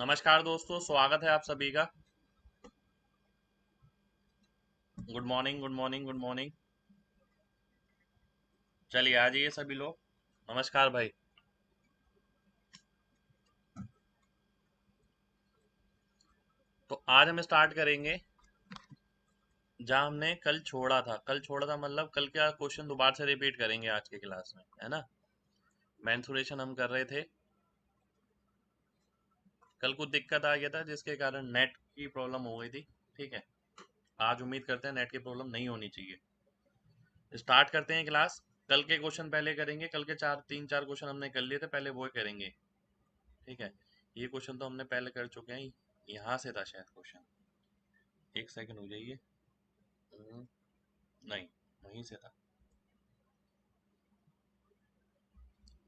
नमस्कार दोस्तों, स्वागत है आप सभी का। Good morning, good morning, good morning. चलिए आ जाइए सभी लोग। नमस्कार भाई। तो आज हम स्टार्ट करेंगे जहाँ हमने कल छोड़ा था मतलब कल का क्वेश्चन दोबारा से रिपीट करेंगे आज के क्लास में, है ना। मेंसुरेशन हम कर रहे थे। कल कुछ दिक्कत आ गया था जिसके कारण नेट की प्रॉब्लम हो गई थी। ठीक है। आज उम्मीद करते हैं नेट की प्रॉब्लम नहीं होनी चाहिए। स्टार्ट करते हैं क्लास। कल के क्वेश्चन पहले करेंगे। कल के तीन चार क्वेश्चन हमने कर लिए थे, पहले वो करेंगे। ठीक है। ये क्वेश्चन तो हमने पहले कर चुके हैं। यहाँ से था शायद क्वेश्चन। एक सेकंड हो जाइए। हम्म, नहीं, वहीं से था।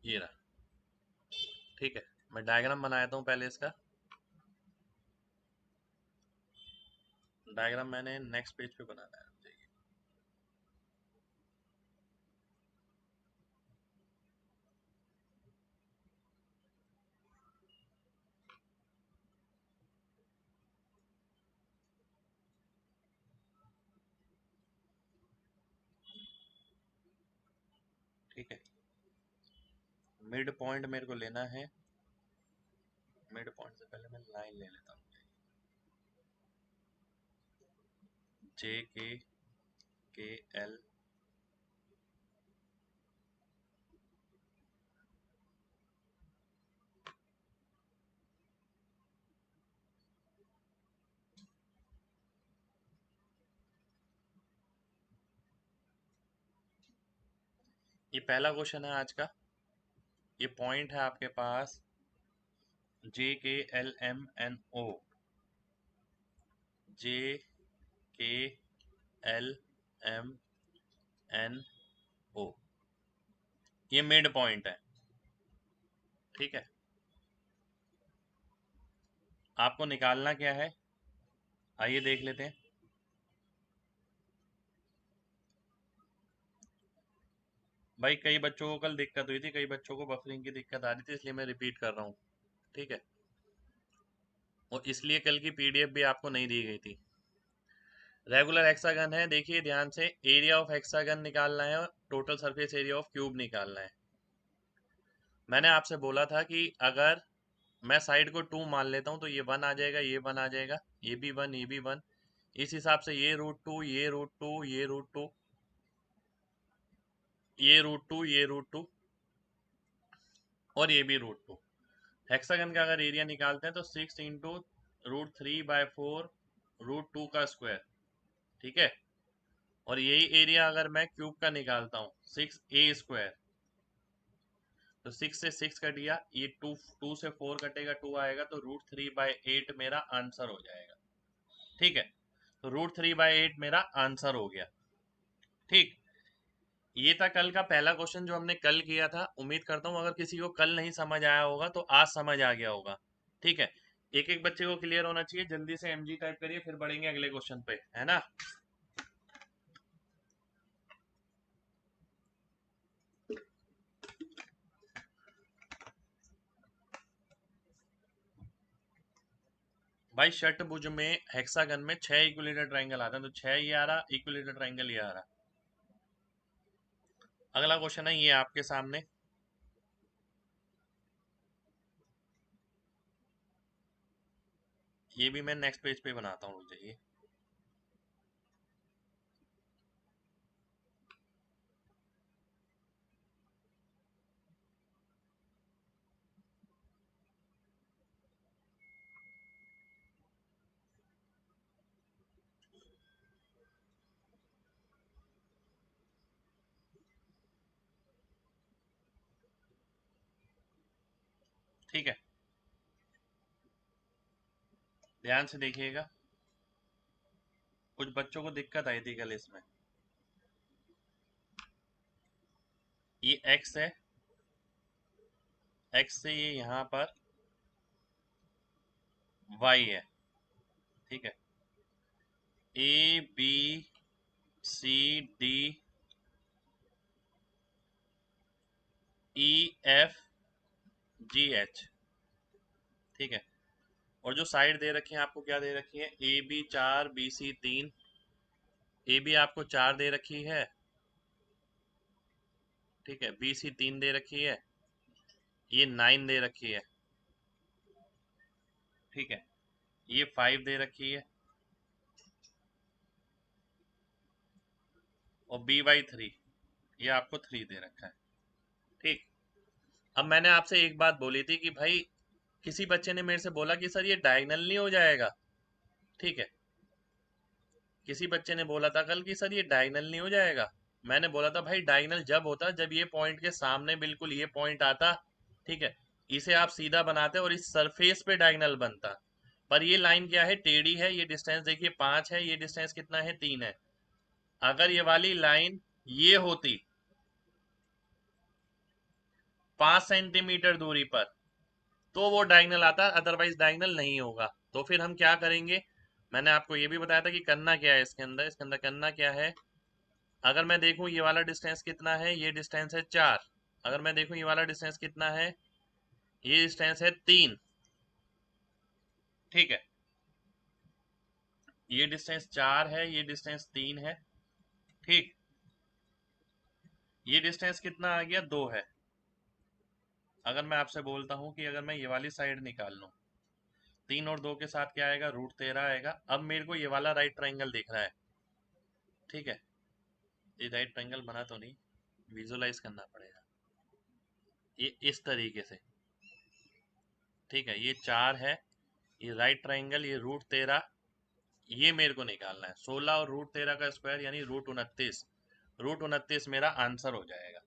ये रहा। ठीक है। मैं डायग्राम बनाया हूँ पहले इसका। डायग्राम मैंने नेक्स्ट पेज पे बनाना है, रुक जाइए। ठीक है। मिड पॉइंट मेरे को लेना है। मिड पॉइंट से पहले मैं लाइन ले लेता हूँ। JK KL। ये पहला क्वेश्चन है आज का। ये पॉइंट है आपके पास JKLMNO। JKLMNO, ये मिड पॉइंट है। ठीक है। आपको निकालना क्या है, आइए देख लेते हैं। भाई कई बच्चों को कल दिक्कत हुई थी, कई बच्चों को बफरिंग की दिक्कत आ रही थी, इसलिए मैं रिपीट कर रहा हूँ। ठीक है। और इसलिए कल की पीडीएफ भी आपको नहीं दी गई थी। रेगुलर हेक्सागन है, देखिए ध्यान से। एरिया ऑफ हेक्सागन निकालना है और total surface area of cube निकालना है। मैंने आपसे बोला था कि अगर मैं साइड को 2 मान लेता हूँ तो ये 1 आ जाएगा, ये 1 आ जाएगा, ये भी 1, ये भी 1। इस हिसाब से ये √2, ये √2, ये √2, ये √2, ये √2 और ये भी √2। हेक्सागन का अगर एरिया निकालते हैं तो 6 इंटू √3/4 √2 का स्क्वायर। ठीक है। और यही एरिया अगर मैं क्यूब का निकालता हूँ 6A², तो 6 से 6 कट गया, ये 2 से 4 कटेगा, 2 आएगा, तो √3/8 मेरा आंसर हो जाएगा। ठीक है। तो √3/8 मेरा आंसर हो गया। ठीक। ये था कल का पहला क्वेश्चन जो हमने कल किया था। उम्मीद करता हूँ अगर किसी को कल नहीं समझ आया होगा तो आज समझ आ गया होगा। ठीक है। एक एक बच्चे को क्लियर होना चाहिए। जल्दी से MG टाइप करिए, फिर बढ़ेंगे अगले क्वेश्चन पे, है ना। भाई षटभुज में हेक्सागन में 6 इक्विलेटरल ट्रायंगल आते हैं, तो 6 ये आ रहा, इक्विलेटरल ट्रायंगल ये आ रहा। अगला क्वेश्चन है ये आपके सामने। ये भी मैं नेक्स्ट पेज पे बनाता हूँ, रुक जाइए। ठीक है। ध्यान से देखिएगा। कुछ बच्चों को दिक्कत आई थी कल इसमें। ये x है, x से ये यहाँ पर y है। ठीक है। ABCDEFGH। ठीक है। और जो साइड दे रखी है आपको क्या दे रखी है, A B 4 B C 3। A B आपको 4 दे रखी है, ठीक है, बी सी 3 दे रखी है, ये 9 दे रखी है, ठीक है, ये 5 दे रखी है, और बी बाई 3 ये आपको 3 दे रखा है। ठीक। अब मैंने आपसे एक बात बोली थी कि भाई किसी बच्चे ने मेरे से बोला कि सर ये डायगोनल नहीं हो जाएगा, ठीक है, किसी बच्चे ने बोला था कल कि सर ये डायगोनल नहीं हो जाएगा। मैंने बोला था भाई डायगोनल जब होता जब ये पॉइंट के सामने बिल्कुल ये पॉइंट आता, ठीक है, इसे आप सीधा बनाते और इस सरफेस पे डायगोनल बनता। पर ये लाइन क्या है, टेढ़ी है, ये डिस्टेंस देखिए 5 है, ये डिस्टेंस कितना है, 3 है। अगर ये वाली लाइन ये होती 5 सेंटीमीटर दूरी पर तो वो डायगोनल आता, अदरवाइज डायगोनल नहीं होगा। तो फिर हम क्या करेंगे, मैंने आपको ये भी बताया था कि करना क्या है इसके अंदर करना क्या है। अगर मैं देखूं ये वाला डिस्टेंस कितना है, ये डिस्टेंस है 4। अगर मैं देखूं ये वाला डिस्टेंस कितना है, ये डिस्टेंस है 3, ठीक है, ये डिस्टेंस 4 है, ये डिस्टेंस 3 है, ठीक, ये डिस्टेंस कितना आ गया, 2 है। अगर मैं आपसे बोलता हूं कि अगर मैं ये वाली साइड निकाल लूं, 3 और 2 के साथ क्या आएगा, √13 आएगा। अब मेरे को ये वाला राइट ट्राइंगल दिख रहा है, ठीक है, ये राइट ट्राइंगल बना तो नहीं, विजुलाइज करना पड़ेगा, ये इस तरीके से, ठीक है, ये 4 है, ये राइट ट्राइंगल, ये √13, ये मेरे को निकालना है। 16 और √13 का स्क्वायर यानी √29, √29 मेरा आंसर हो जाएगा।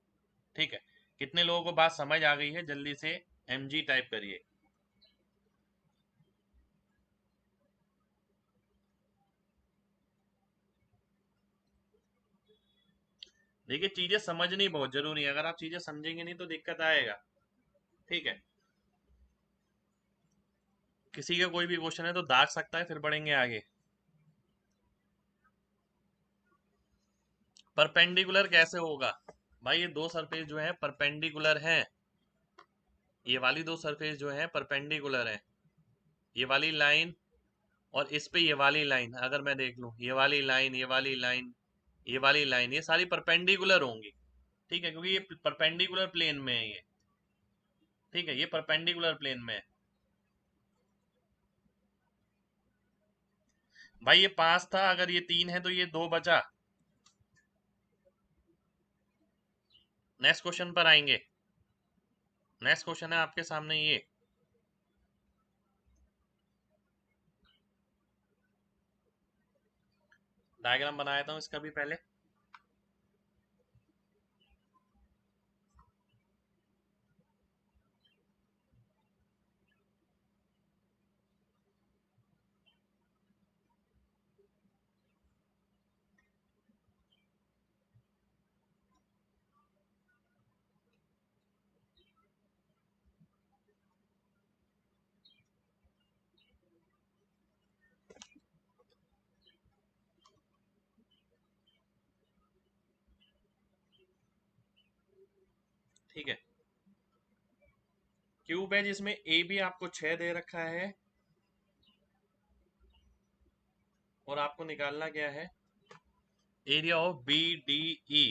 ठीक है, कितने लोगों को बात समझ आ गई है, जल्दी से mg टाइप करिए। देखिए चीजें समझनी बहुत जरूरी है, अगर आप चीजें समझेंगे नहीं तो दिक्कत आएगा। ठीक है, किसी का कोई भी क्वेश्चन है तो दाग सकता है, फिर बढ़ेंगे आगे। परपेंडिकुलर कैसे होगा भाई, ये दो सरफेस जो है परपेंडिकुलर हैं, ये वाली दो सरफेस जो है परपेंडिकुलर है, ये वाली लाइन और इस पे ये वाली लाइन, अगर मैं देख लूं ये वाली लाइन, ये वाली लाइन, ये वाली लाइन, ये सारी परपेंडिकुलर होंगी, ठीक है, क्योंकि ये परपेंडिकुलर प्लेन में है ये, ठीक है, ये परपेंडिकुलर प्लेन में है। भाई ये 5 था, अगर ये 3 है तो ये 2 बचा। नेक्स्ट क्वेश्चन पर आएंगे, नेक्स्ट क्वेश्चन है आपके सामने ये, डायग्राम बनाया था इसका भी पहले। ठीक है, क्यूब है जिसमें ए बी आपको 6 दे रखा है, और आपको निकालना क्या है, area of B D E.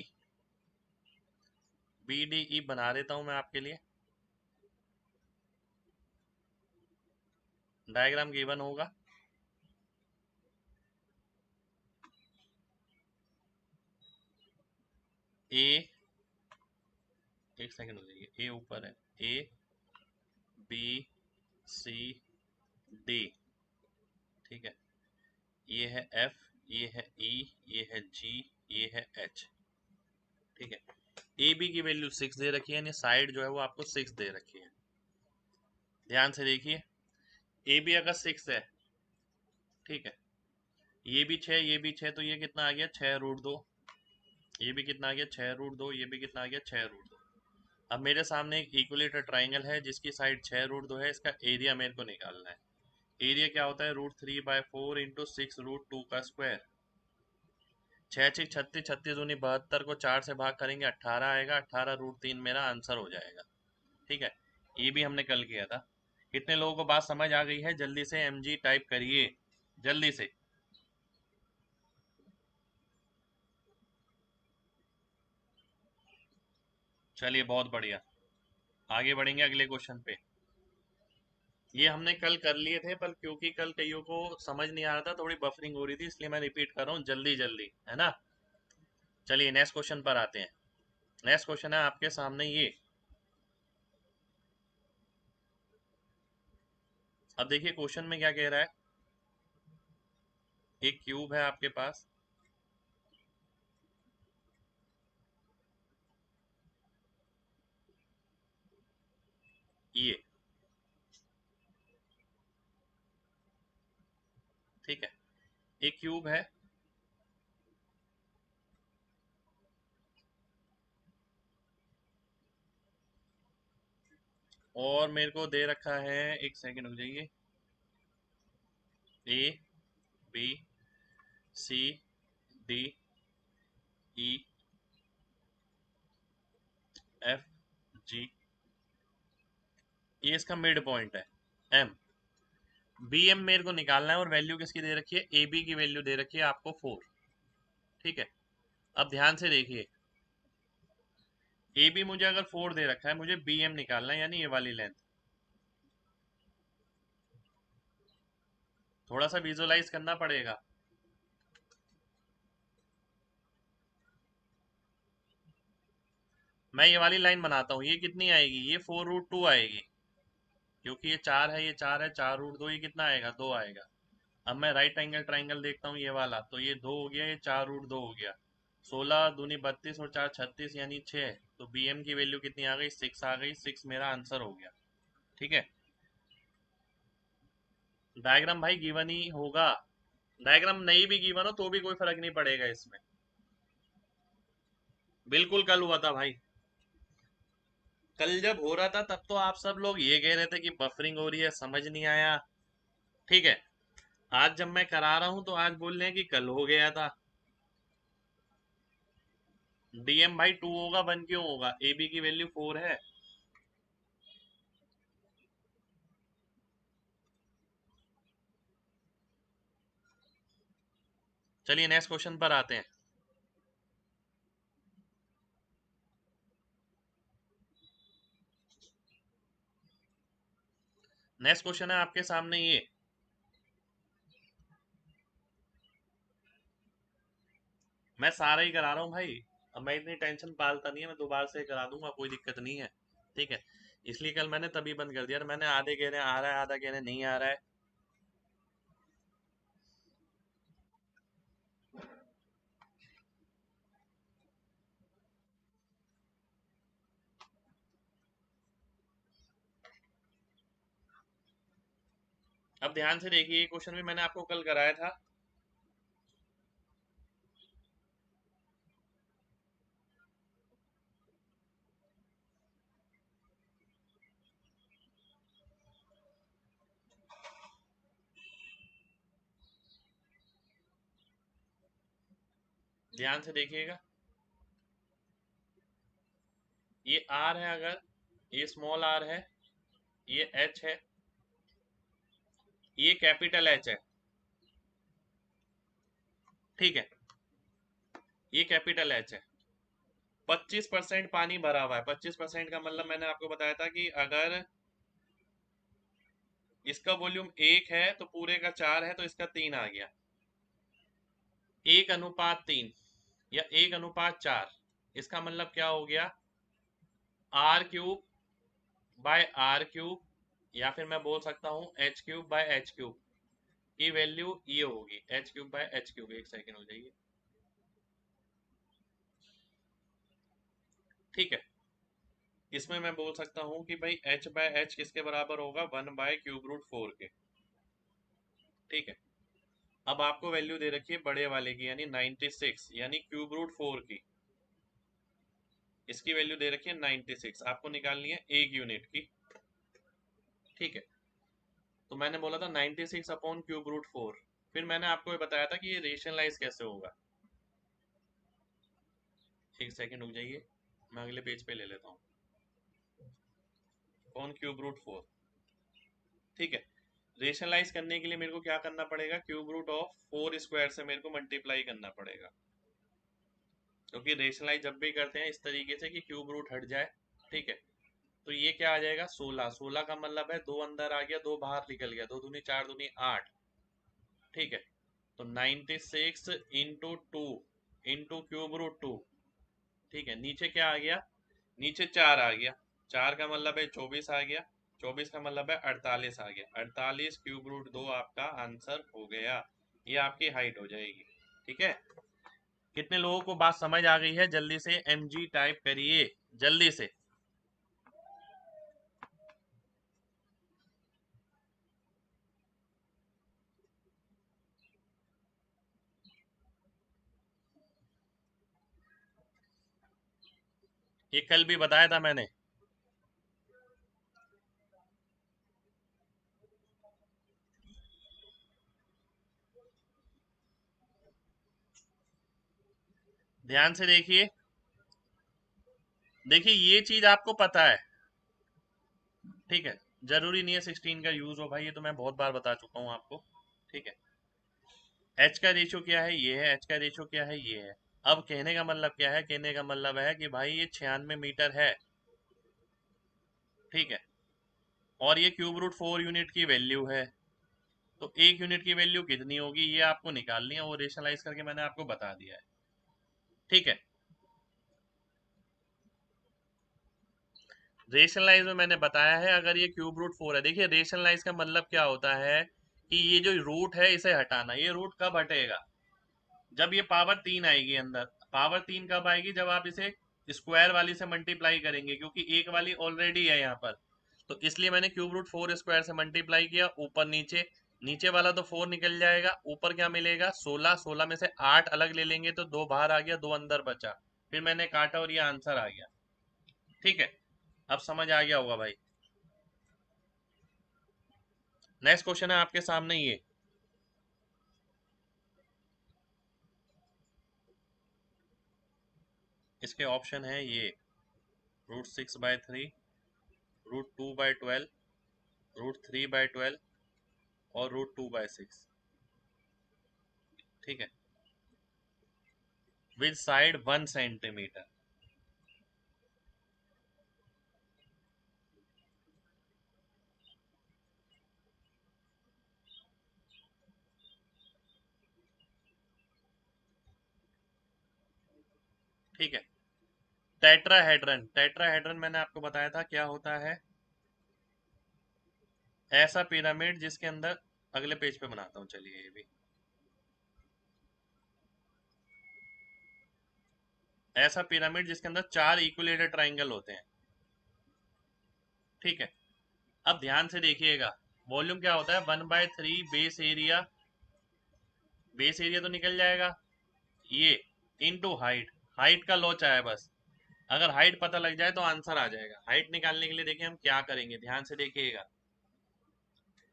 B D E बना देता हूं मैं आपके लिए, डायग्राम गिवन होगा। ए, एक सेकंड हो जाइए, ए ऊपर है, ए बी सी डी, ठीक है, ये है एफ, ये है ई, ये है जी, ये है एच, ठीक है, ए बी की वैल्यू 6 दे रखी है, यानी साइड जो है वो आपको 6 दे रखी है। ध्यान से देखिए, ए बी अगर 6 है, ठीक है, ये भी 6, ये भी 6, तो ये कितना आ गया, 6√2, ये भी कितना आ गया, 6√2, ये भी कितना आ गया, 6√2। अब मेरे सामने एक इक्विलेटरल ट्राइंगल है जिसकी साइड 6√2 है, इसका एरिया मेरे को निकालना है। एरिया क्या होता है, √3/4 इंटू 6√2 का स्क्वायर। 6×6 = 36, 36×9 = 72 को 4 से भाग करेंगे 18 आएगा, 18 √3 मेरा आंसर हो जाएगा। ठीक है, ये भी हमने कल किया था। कितने लोगों को बात समझ आ गई है? जल्दी से mg टाइप करिए, जल्दी से। चलिए बहुत बढ़िया, आगे बढ़ेंगे अगले क्वेश्चन पे। ये हमने कल कर लिए थे, पर क्योंकि कल कईयों को समझ नहीं आ रहा था, थोड़ी बफरिंग हो रही थी, इसलिए मैं रिपीट कर रहा हूँ जल्दी जल्दी, है ना। चलिए नेक्स्ट क्वेश्चन पर आते हैं। नेक्स्ट क्वेश्चन है आपके सामने ये। अब देखिए क्वेश्चन में क्या कह रहा है। एक क्यूब है आपके पास, ये, ठीक है। एक क्यूब है और मेरे को दे रखा है, एक सेकंड रुक जाइए, A B C D E F G, ये इसका मिड पॉइंट है एम। बी एम मेरे को निकालना है और वैल्यू किसकी दे रखी है? ए बी की वैल्यू दे रखी है आपको 4, ठीक है। अब ध्यान से देखिए, ए बी मुझे अगर 4 दे रखा है, मुझे बी एम निकालना है, यानी ये वाली लेंथ। थोड़ा सा विजुअलाइज करना पड़ेगा। मैं ये वाली लाइन बनाता हूँ, ये कितनी आएगी? ये 4√2 आएगी, क्योंकि ये 4 है, ये 4 है, 4√2, ये कितना आएगा? 2 आएगा। अब मैं राइट एंगल ट्राइंगल देखता हूँ, ये वाला, तो ये 2 हो गया, ये 4√2 हो गया। 16 दूनी 32 और 4 36, यानी 6। तो बी एम की वैल्यू कितनी आ गई? 6 आ गई। 6 मेरा आंसर हो गया, ठीक है। डायग्राम भाई गिवन ही होगा, डायग्राम नहीं भी गिवन हो तो भी कोई फर्क नहीं पड़ेगा इसमें। बिल्कुल कल हुआ था भाई। कल जब हो रहा था तब तो आप सब लोग ये कह रहे थे कि बफरिंग हो रही है, समझ नहीं आया, ठीक है। आज जब मैं करा रहा हूं तो आज बोल रहे हैं कि कल हो गया था। डीएम भाई 2 होगा, 1 क्यों होगा? ए बी की वैल्यू 4 है। चलिए नेक्स्ट क्वेश्चन पर आते हैं। नेक्स्ट क्वेश्चन है आपके सामने ये। मैं सारा ही करा रहा हूँ भाई, अब मैं इतनी टेंशन पालता नहीं है, मैं दोबारा से करा दूंगा, कोई दिक्कत नहीं है, ठीक है। इसलिए कल मैंने तभी बंद कर दिया, और मैंने आधे कह रहे हैं आ रहा है, आधा कह रहे हैं नहीं आ रहा है। अब ध्यान से देखिए, ये क्वेश्चन भी मैंने आपको कल कराया था। ध्यान से देखिएगा, ये आर है, अगर ये स्मॉल आर है, ये एच है, ये कैपिटल एच है, ठीक है। ये कैपिटल एच है। 25% पानी भरा हुआ है। 25% का मतलब मैंने आपको बताया था कि अगर इसका वॉल्यूम 1 है तो पूरे का 4 है, तो इसका 3 आ गया। 1:3 या 1:4, इसका मतलब क्या हो गया? r³ बाय r³, या फिर मैं बोल सकता हूँ h³ बाय h³ की वैल्यू ये होगी, h³ बाय h³। एक सेकेंड हो जाइए, ठीक है। इसमें मैं बोल सकता हूँ कि भाई h बाय h किसके बराबर होगा? 1/√4 के, ठीक है। अब आपको वैल्यू दे रखी है बड़े वाले की, यानी 96, यानी ³ रूट 4 की, इसकी वैल्यू दे रखी है 96, आपको निकालनी है 1 यूनिट की, ठीक है। तो मैंने बोला था 96/√4। फिर मैंने आपको ये बताया था कि ये रेशनलाइज कैसे होगा। एक सेकेंड रुक जाइए, मैं अगले पेज पे ले लेता हूँ। अपॉन ³ रूट 4, ठीक है, रेशनलाइज करने के लिए मेरे को क्या करना पड़ेगा, क्यूब रूट ऑफ 4 स्क्वायर से मेरे को मल्टीप्लाई करना पड़ेगा, क्योंकि रेशनलाइज जब भी करते हैं इस तरीके से कि क्यूब रूट हट जाए। ठीक है, तो ये क्या आ जाएगा 16, 16 का मतलब है 2 अंदर आ गया 2 बाहर निकल गया, 2 दूनी 4 दूनी 8। ठीक है, तो 96 इंटू 2 इंटू क्यूब रूट 2। ठीक है, नीचे क्या आ गया, नीचे 4 आ गया, 4 का मतलब है 24 आ गया, 24 का मतलब है 48 आ गया, 48 क्यूब रूट 2 आपका आंसर हो गया। ये आपकी हाइट हो जाएगी। ठीक है, कितने लोगों को बात समझ आ गई है, जल्दी से mg टाइप करिए जल्दी से। ये कल भी बताया था मैंने। ध्यान से देखिए, देखिए ये चीज आपको पता है। ठीक है, जरूरी नहीं है 16 का यूज हो भाई, ये तो मैं बहुत बार बता चुका हूँ आपको। ठीक है, एच का रेशियो क्या है, ये है, एच का रेशियो क्या है, ये है। अब कहने का मतलब क्या है, कहने का मतलब है कि भाई ये 96 मीटर है। ठीक है, और ये क्यूब रूट 4 यूनिट की वैल्यू है, तो एक यूनिट की वैल्यू कितनी होगी ये आपको निकालनी है, वो रेशनलाइज करके मैंने आपको बता दिया है। ठीक है, रेशनलाइज में मैंने बताया है, अगर ये क्यूब रूट 4 है, देखिए रेशनलाइज का मतलब क्या होता है कि ये जो रूट है इसे हटाना। ये रूट कब हटेगा, जब ये पावर 3 आएगी अंदर। पावर 3 कब आएगी, जब आप इसे स्क्वायर वाली से मल्टीप्लाई करेंगे, क्योंकि एक वाली ऑलरेडी है यहाँ पर, तो इसलिए मैंने क्यूब रूट 4 स्क्वायर से मल्टीप्लाई किया, ऊपर नीचे। नीचे वाला तो 4 निकल जाएगा, ऊपर क्या मिलेगा 16, 16 में से 8 अलग ले लेंगे तो 2 बाहर आ गया, 2 अंदर बचा, फिर मैंने काटा और ये आंसर आ गया। ठीक है, अब समझ आ गया होगा भाई। नेक्स्ट क्वेश्चन है आपके सामने ये, इसके ऑप्शन है ये, √6/3, √2/12, √3/12 और √2/6। ठीक है, विद साइड 1 सेंटीमीटर। ठीक है, टेट्राहेड्रन, टेट्राहेड्रन मैंने आपको बताया था क्या होता है, ऐसा पिरामिड जिसके अंदर, अगले पेज पे बनाता हूँ चलिए ये भी, ऐसा पिरामिड जिसके अंदर 4 इक्विलेटरल ट्राइंगल होते हैं। ठीक है, अब ध्यान से देखिएगा, वॉल्यूम क्या होता है 1/3 बेस एरिया, बेस एरिया तो निकल जाएगा ये, इनटू हाइट। हाइट का लॉ चाहे बस, अगर हाइट पता लग जाए तो आंसर आ जाएगा। हाइट निकालने के लिए देखिए हम क्या करेंगे, ध्यान से देखिएगा,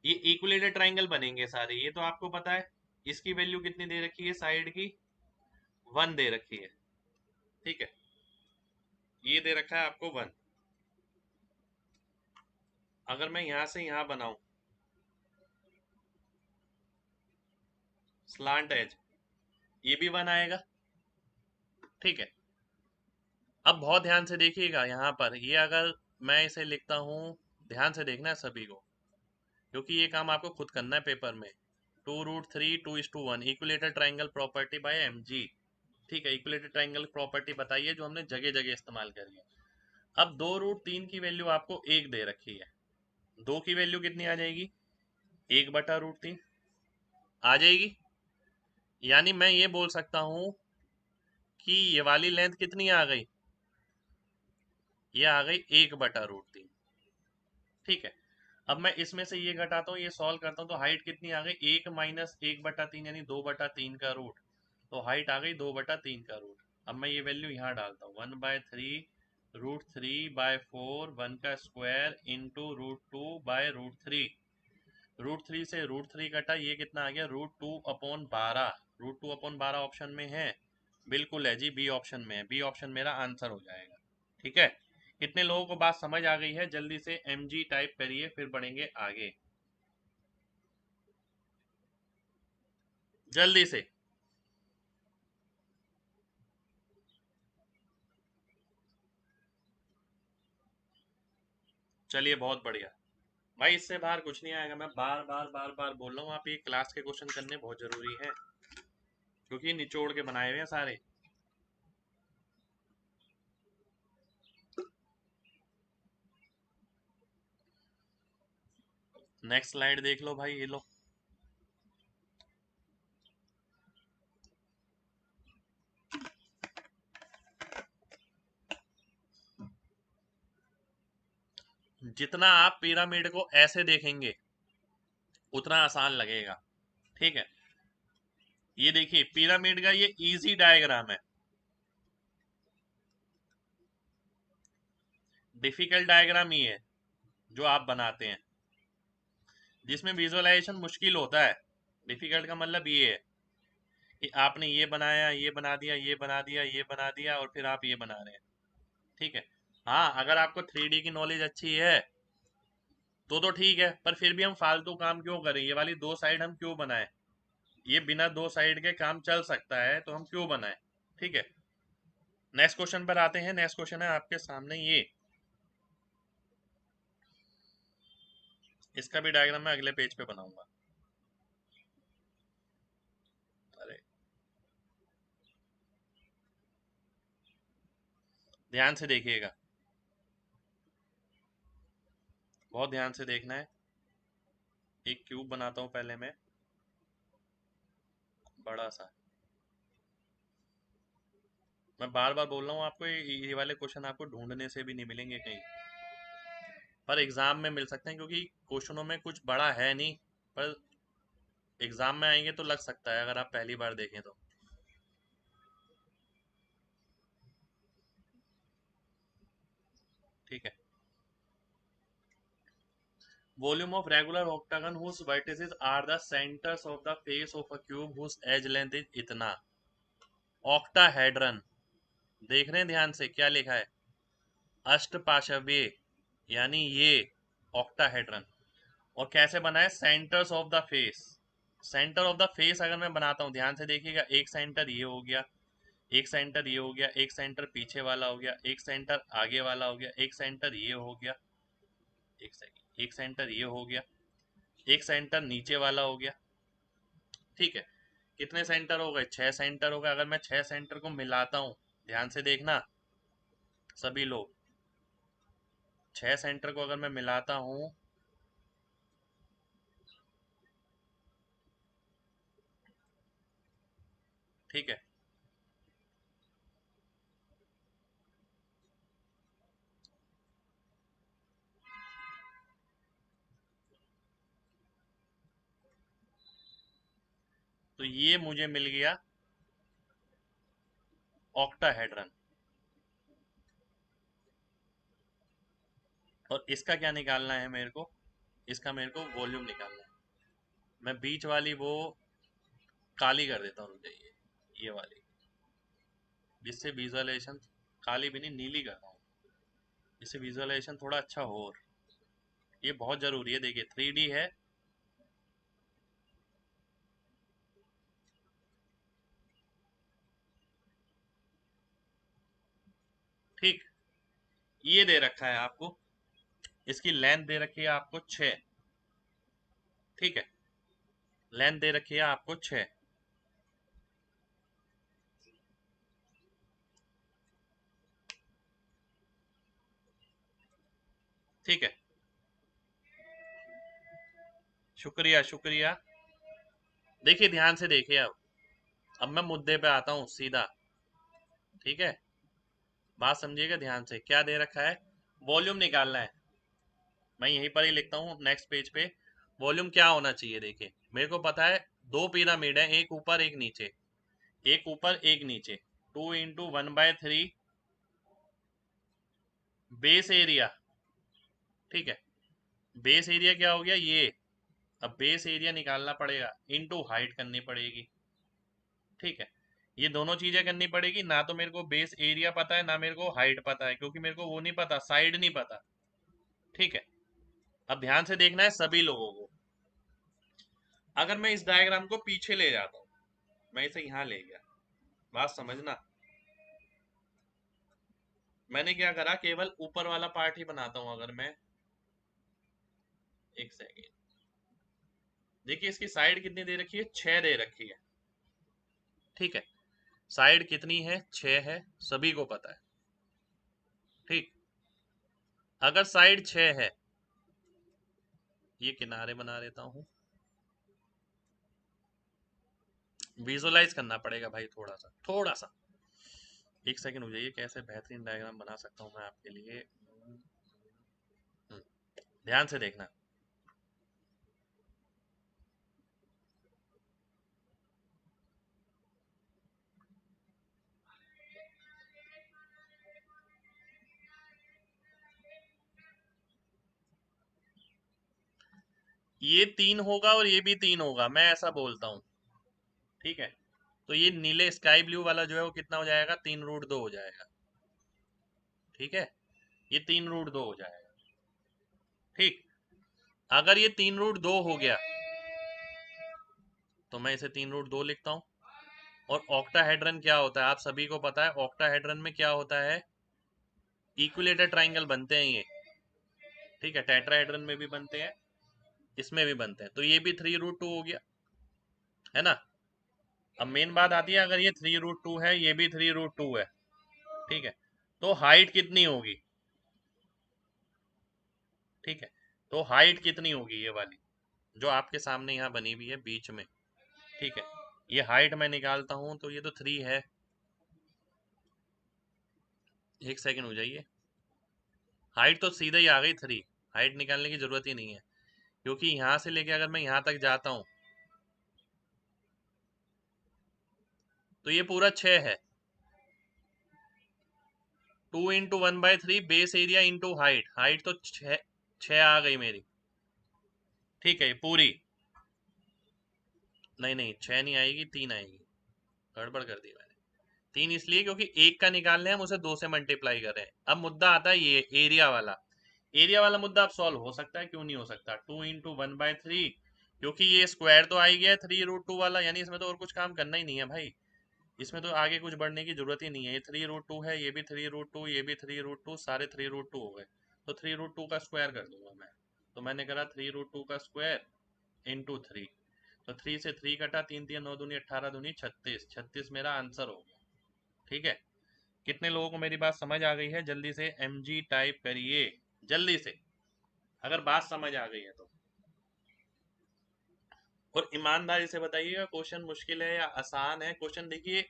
ये इक्विलेटरल ट्राइंगल बनेंगे सारे, ये तो आपको पता है। इसकी वैल्यू कितनी दे रखी है साइड की, 1 दे रखी है। ठीक है, ये दे रखा है आपको 1। अगर मैं यहां से यहां बनाऊं स्लांट एज, ये भी 1 आएगा। ठीक है, अब बहुत ध्यान से देखिएगा यहाँ पर, ये अगर मैं इसे लिखता हूँ, ध्यान से देखना है सभी को, क्योंकि ये काम आपको खुद करना है पेपर में। 2√3 2:1 equilateral triangle property bye mg। ठीक है, इक्विलेटर ट्राइंगल प्रॉपर्टी बताइए जो हमने जगह जगह इस्तेमाल करी है। अब 2√3 की वैल्यू आपको 1 दे रखी है, 2 की वैल्यू कितनी आ जाएगी, 1/√3 आ जाएगी। यानी मैं ये बोल सकता हूँ कि ये वाली लेंथ कितनी आ गई, ये आ गई 1/√3। ठीक है, अब मैं इसमें से ये घटाता हूँ, ये सॉल्व करता हूँ, तो हाइट कितनी आ गई, 1 माइनस 1/3 यानी 2/3 का रूट, तो हाइट आ गई 2/3 का रूट। अब मैं ये वैल्यू यहाँ डालता हूँ, 1/3 √3/4 1 का स्क्वायर इंटू √2/√3। √3 से √3 कटा, ये कितना आ गया, √2/12। √2/12 ऑप्शन में है, बिल्कुल है जी, बी ऑप्शन में है, बी ऑप्शन मेरा आंसर हो जाएगा। ठीक है, कितने लोगों को बात समझ आ गई है, जल्दी से mg टाइप करिए फिर बढ़ेंगे आगे। जल्दी से। चलिए बहुत बढ़िया भाई, इससे बाहर कुछ नहीं आएगा। मैं बार बार बार बार बोल रहा हूँ, आप ये क्लास के क्वेश्चन करने बहुत जरूरी है, क्योंकि निचोड़ के बनाए हुए हैं सारे। नेक्स्ट स्लाइड देख लो भाई, ये लो। जितना आप पिरामिड को ऐसे देखेंगे उतना आसान लगेगा, ठीक है। ये देखिए पिरामिड का ये इजी डायग्राम है, डिफिकल्ट डायग्राम ये है जो आप बनाते हैं, जिसमें विजुअलाइजेशन मुश्किल होता है। डिफिकल्ट का मतलब ये है कि आपने ये बनाया, ये बना दिया, ये बना दिया, ये बना दिया, और फिर आप ये बना रहे हैं, ठीक है। हाँ, अगर आपको 3D की नॉलेज अच्छी है तो ठीक है, पर फिर भी हम फालतू काम क्यों करें, ये वाली दो साइड हम क्यों बनाएं। ये बिना दो साइड के काम चल सकता है तो हम क्यों बनाएं, ठीक है। नेक्स्ट क्वेश्चन पर आते हैं। नेक्स्ट क्वेश्चन है आपके सामने ये, इसका भी डायग्राम मैं अगले पेज पे बनाऊंगा। अरे ध्यान से देखिएगा, बहुत ध्यान से देखना है। एक क्यूब बनाता हूं पहले मैं, बड़ा सा। मैं बार बार बोल रहा हूँ आपको, ये वाले क्वेश्चन आपको ढूंढने से भी नहीं मिलेंगे कहीं, पर एग्जाम में मिल सकते हैं, क्योंकि क्वेश्चनों में कुछ बड़ा है नहीं, पर एग्जाम में आएंगे तो लग सकता है अगर आप पहली बार देखें तो। ठीक है। Volume of regular octagon whose vertices are the centers of the face of a cube whose edge length is इतना। ऑक्टाहेड्रन, देख रहे हैं ध्यान से क्या लिखा है, अष्टपाशव्य, यानी ये ऑक्टाहेड्रन। और कैसे बना है, centres of the face. Centre of the face अगर मैं बनाता हूं, ध्यान से देखिएगा, एक सेंटर ये हो गया, एक सेंटर ये हो गया, एक सेंटर पीछे वाला हो गया, एक सेंटर आगे वाला हो गया, एक सेंटर ये हो गया, एक सेकंड, एक सेंटर ये हो गया, एक सेंटर नीचे वाला हो गया, ठीक है। कितने सेंटर हो गए, 6 सेंटर हो गए। अगर मैं 6 सेंटर को मिलाता हूं, ध्यान से देखना सभी लोग, 6 सेंटर को अगर मैं मिलाता हूं, ठीक है, तो ये मुझे मिल गया ऑक्टाहेड्रन। और इसका क्या निकालना है मेरे को, इसका मेरे को वॉल्यूम निकालना है। मैं बीच वाली वो काली कर देता हूँ, रुक जाइए, ये वाली, जिससे विजुअलाइजेशन, काली भी नहीं नीली करता हूँ, जिससे विजुअलाइजेशन थोड़ा अच्छा हो। और ये बहुत जरूरी है, देखिए 3D है, ठीक। ये दे रखा है आपको, इसकी लेंथ दे रखी है आपको 6, ठीक है, लेंथ दे रखी है आपको 6, ठीक है। शुक्रिया शुक्रिया। देखिए ध्यान से देखिए, अब मैं मुद्दे पे आता हूँ सीधा, ठीक है। बात समझिएगा ध्यान से, क्या दे रखा है, वॉल्यूम निकालना है। मैं यहीं पर ही लिखता हूँ नेक्स्ट पेज पे। वॉल्यूम क्या होना चाहिए, देखिए मेरे को पता है, दो पिरामिड है, एक ऊपर एक नीचे, एक ऊपर एक नीचे, 2 × 1/3 बेस एरिया, ठीक है। बेस एरिया क्या हो गया ये, अब बेस एरिया निकालना पड़ेगा, इनटू हाइट करनी पड़ेगी, ठीक है। ये दोनों चीजें करनी पड़ेगी, ना तो मेरे को बेस एरिया पता है, ना मेरे को हाइट पता है, क्योंकि मेरे को वो नहीं पता, साइड नहीं पता, ठीक है। अब ध्यान से देखना है सभी लोगों को। अगर मैं इस डायग्राम को पीछे ले जाता हूँ, मैं इसे यहाँ ले गया, बात समझना। मैंने क्या करा, केवल ऊपर वाला पार्ट ही बनाता हूं। अगर मैं, एक सेकेंड, देखिए इसकी साइड कितनी दे रखी है, 6 दे रखी है, ठीक है। साइड कितनी है, 6 है, सभी को पता है, ठीक। अगर साइड 6 है, ये किनारे बना देता हूं, विजुअलाइज करना पड़ेगा भाई थोड़ा सा, थोड़ा सा। एक सेकंड हो जाइए, कैसे बेहतरीन डायग्राम बना सकता हूं मैं आपके लिए। ध्यान से देखना। ये 3 होगा और ये भी 3 होगा, मैं ऐसा बोलता हूँ, ठीक है। तो ये नीले स्काई ब्लू वाला जो है वो कितना हो जाएगा, 3√2 हो जाएगा, ठीक है। ये 3√2 हो जाएगा, ठीक। अगर ये 3√2 हो गया तो मैं इसे 3√2 लिखता हूँ। और ऑक्टाहेड्रन क्या होता है, आप सभी को पता है, ऑक्टाहेड्रन में क्या होता है, इक्विलेटर ट्राइंगल बनते हैं ये, ठीक है। टेट्राहेड्रन में भी बनते हैं, इसमें भी बनते हैं। तो ये भी 3√2 हो गया, है ना। अब मेन बात आती है, अगर ये 3√2 है, ये भी 3√2 है, ठीक है, तो हाइट कितनी होगी, ठीक है। तो हाइट कितनी होगी, ये वाली जो आपके सामने यहाँ बनी हुई है बीच में, ठीक है। ये हाइट मैं निकालता हूं तो ये तो 3 है। एक सेकंड हो जाइए, हाइट तो सीधा ही आ गई 3, हाइट निकालने की जरूरत ही नहीं है, क्योंकि यहां से लेके अगर मैं यहां तक जाता हूं तो ये पूरा 6 है। 2 × 1/3 base area into height, height तो 6 आ गई मेरी, ठीक है। ये पूरी, नहीं नहीं 6 नहीं आएगी, 3 आएगी, गड़बड़ कर दी मैंने। 3 इसलिए क्योंकि एक का निकालने हम उसे 2 से मल्टीप्लाई कर रहे हैं। अब मुद्दा आता है ये एरिया वाला, एरिया वाला मुद्दा अब सॉल्व हो सकता है, क्यों नहीं हो सकता। 2 × 1/3, क्योंकि ये स्क्वायर तो आ ही गया 3√2 वाला, यानी इसमें तो और कुछ काम करना ही नहीं है भाई, इसमें तो आगे कुछ बढ़ने की जरूरत ही नहीं है। ये 3√2 है, ये भी 3√2, ये भी 3√2, सारे 3√2 हो गए। तो 3√2 का स्क्वायर कर दूंगा मैं। तो मैंने करा 3√2 का स्क्वायर इंटू 3। तो 3 से 3 कटा, 3 3 9 दूनी 18 दूनी 36, 36 मेरा आंसर हो गया, ठीक है। कितने लोगों को मेरी बात समझ आ गई है, जल्दी से mg टाइप करिए, जल्दी से, अगर बात समझ आ गई है तो। और ईमानदारी से बताइएगा, क्वेश्चन मुश्किल है या आसान है। क्वेश्चन देखिए,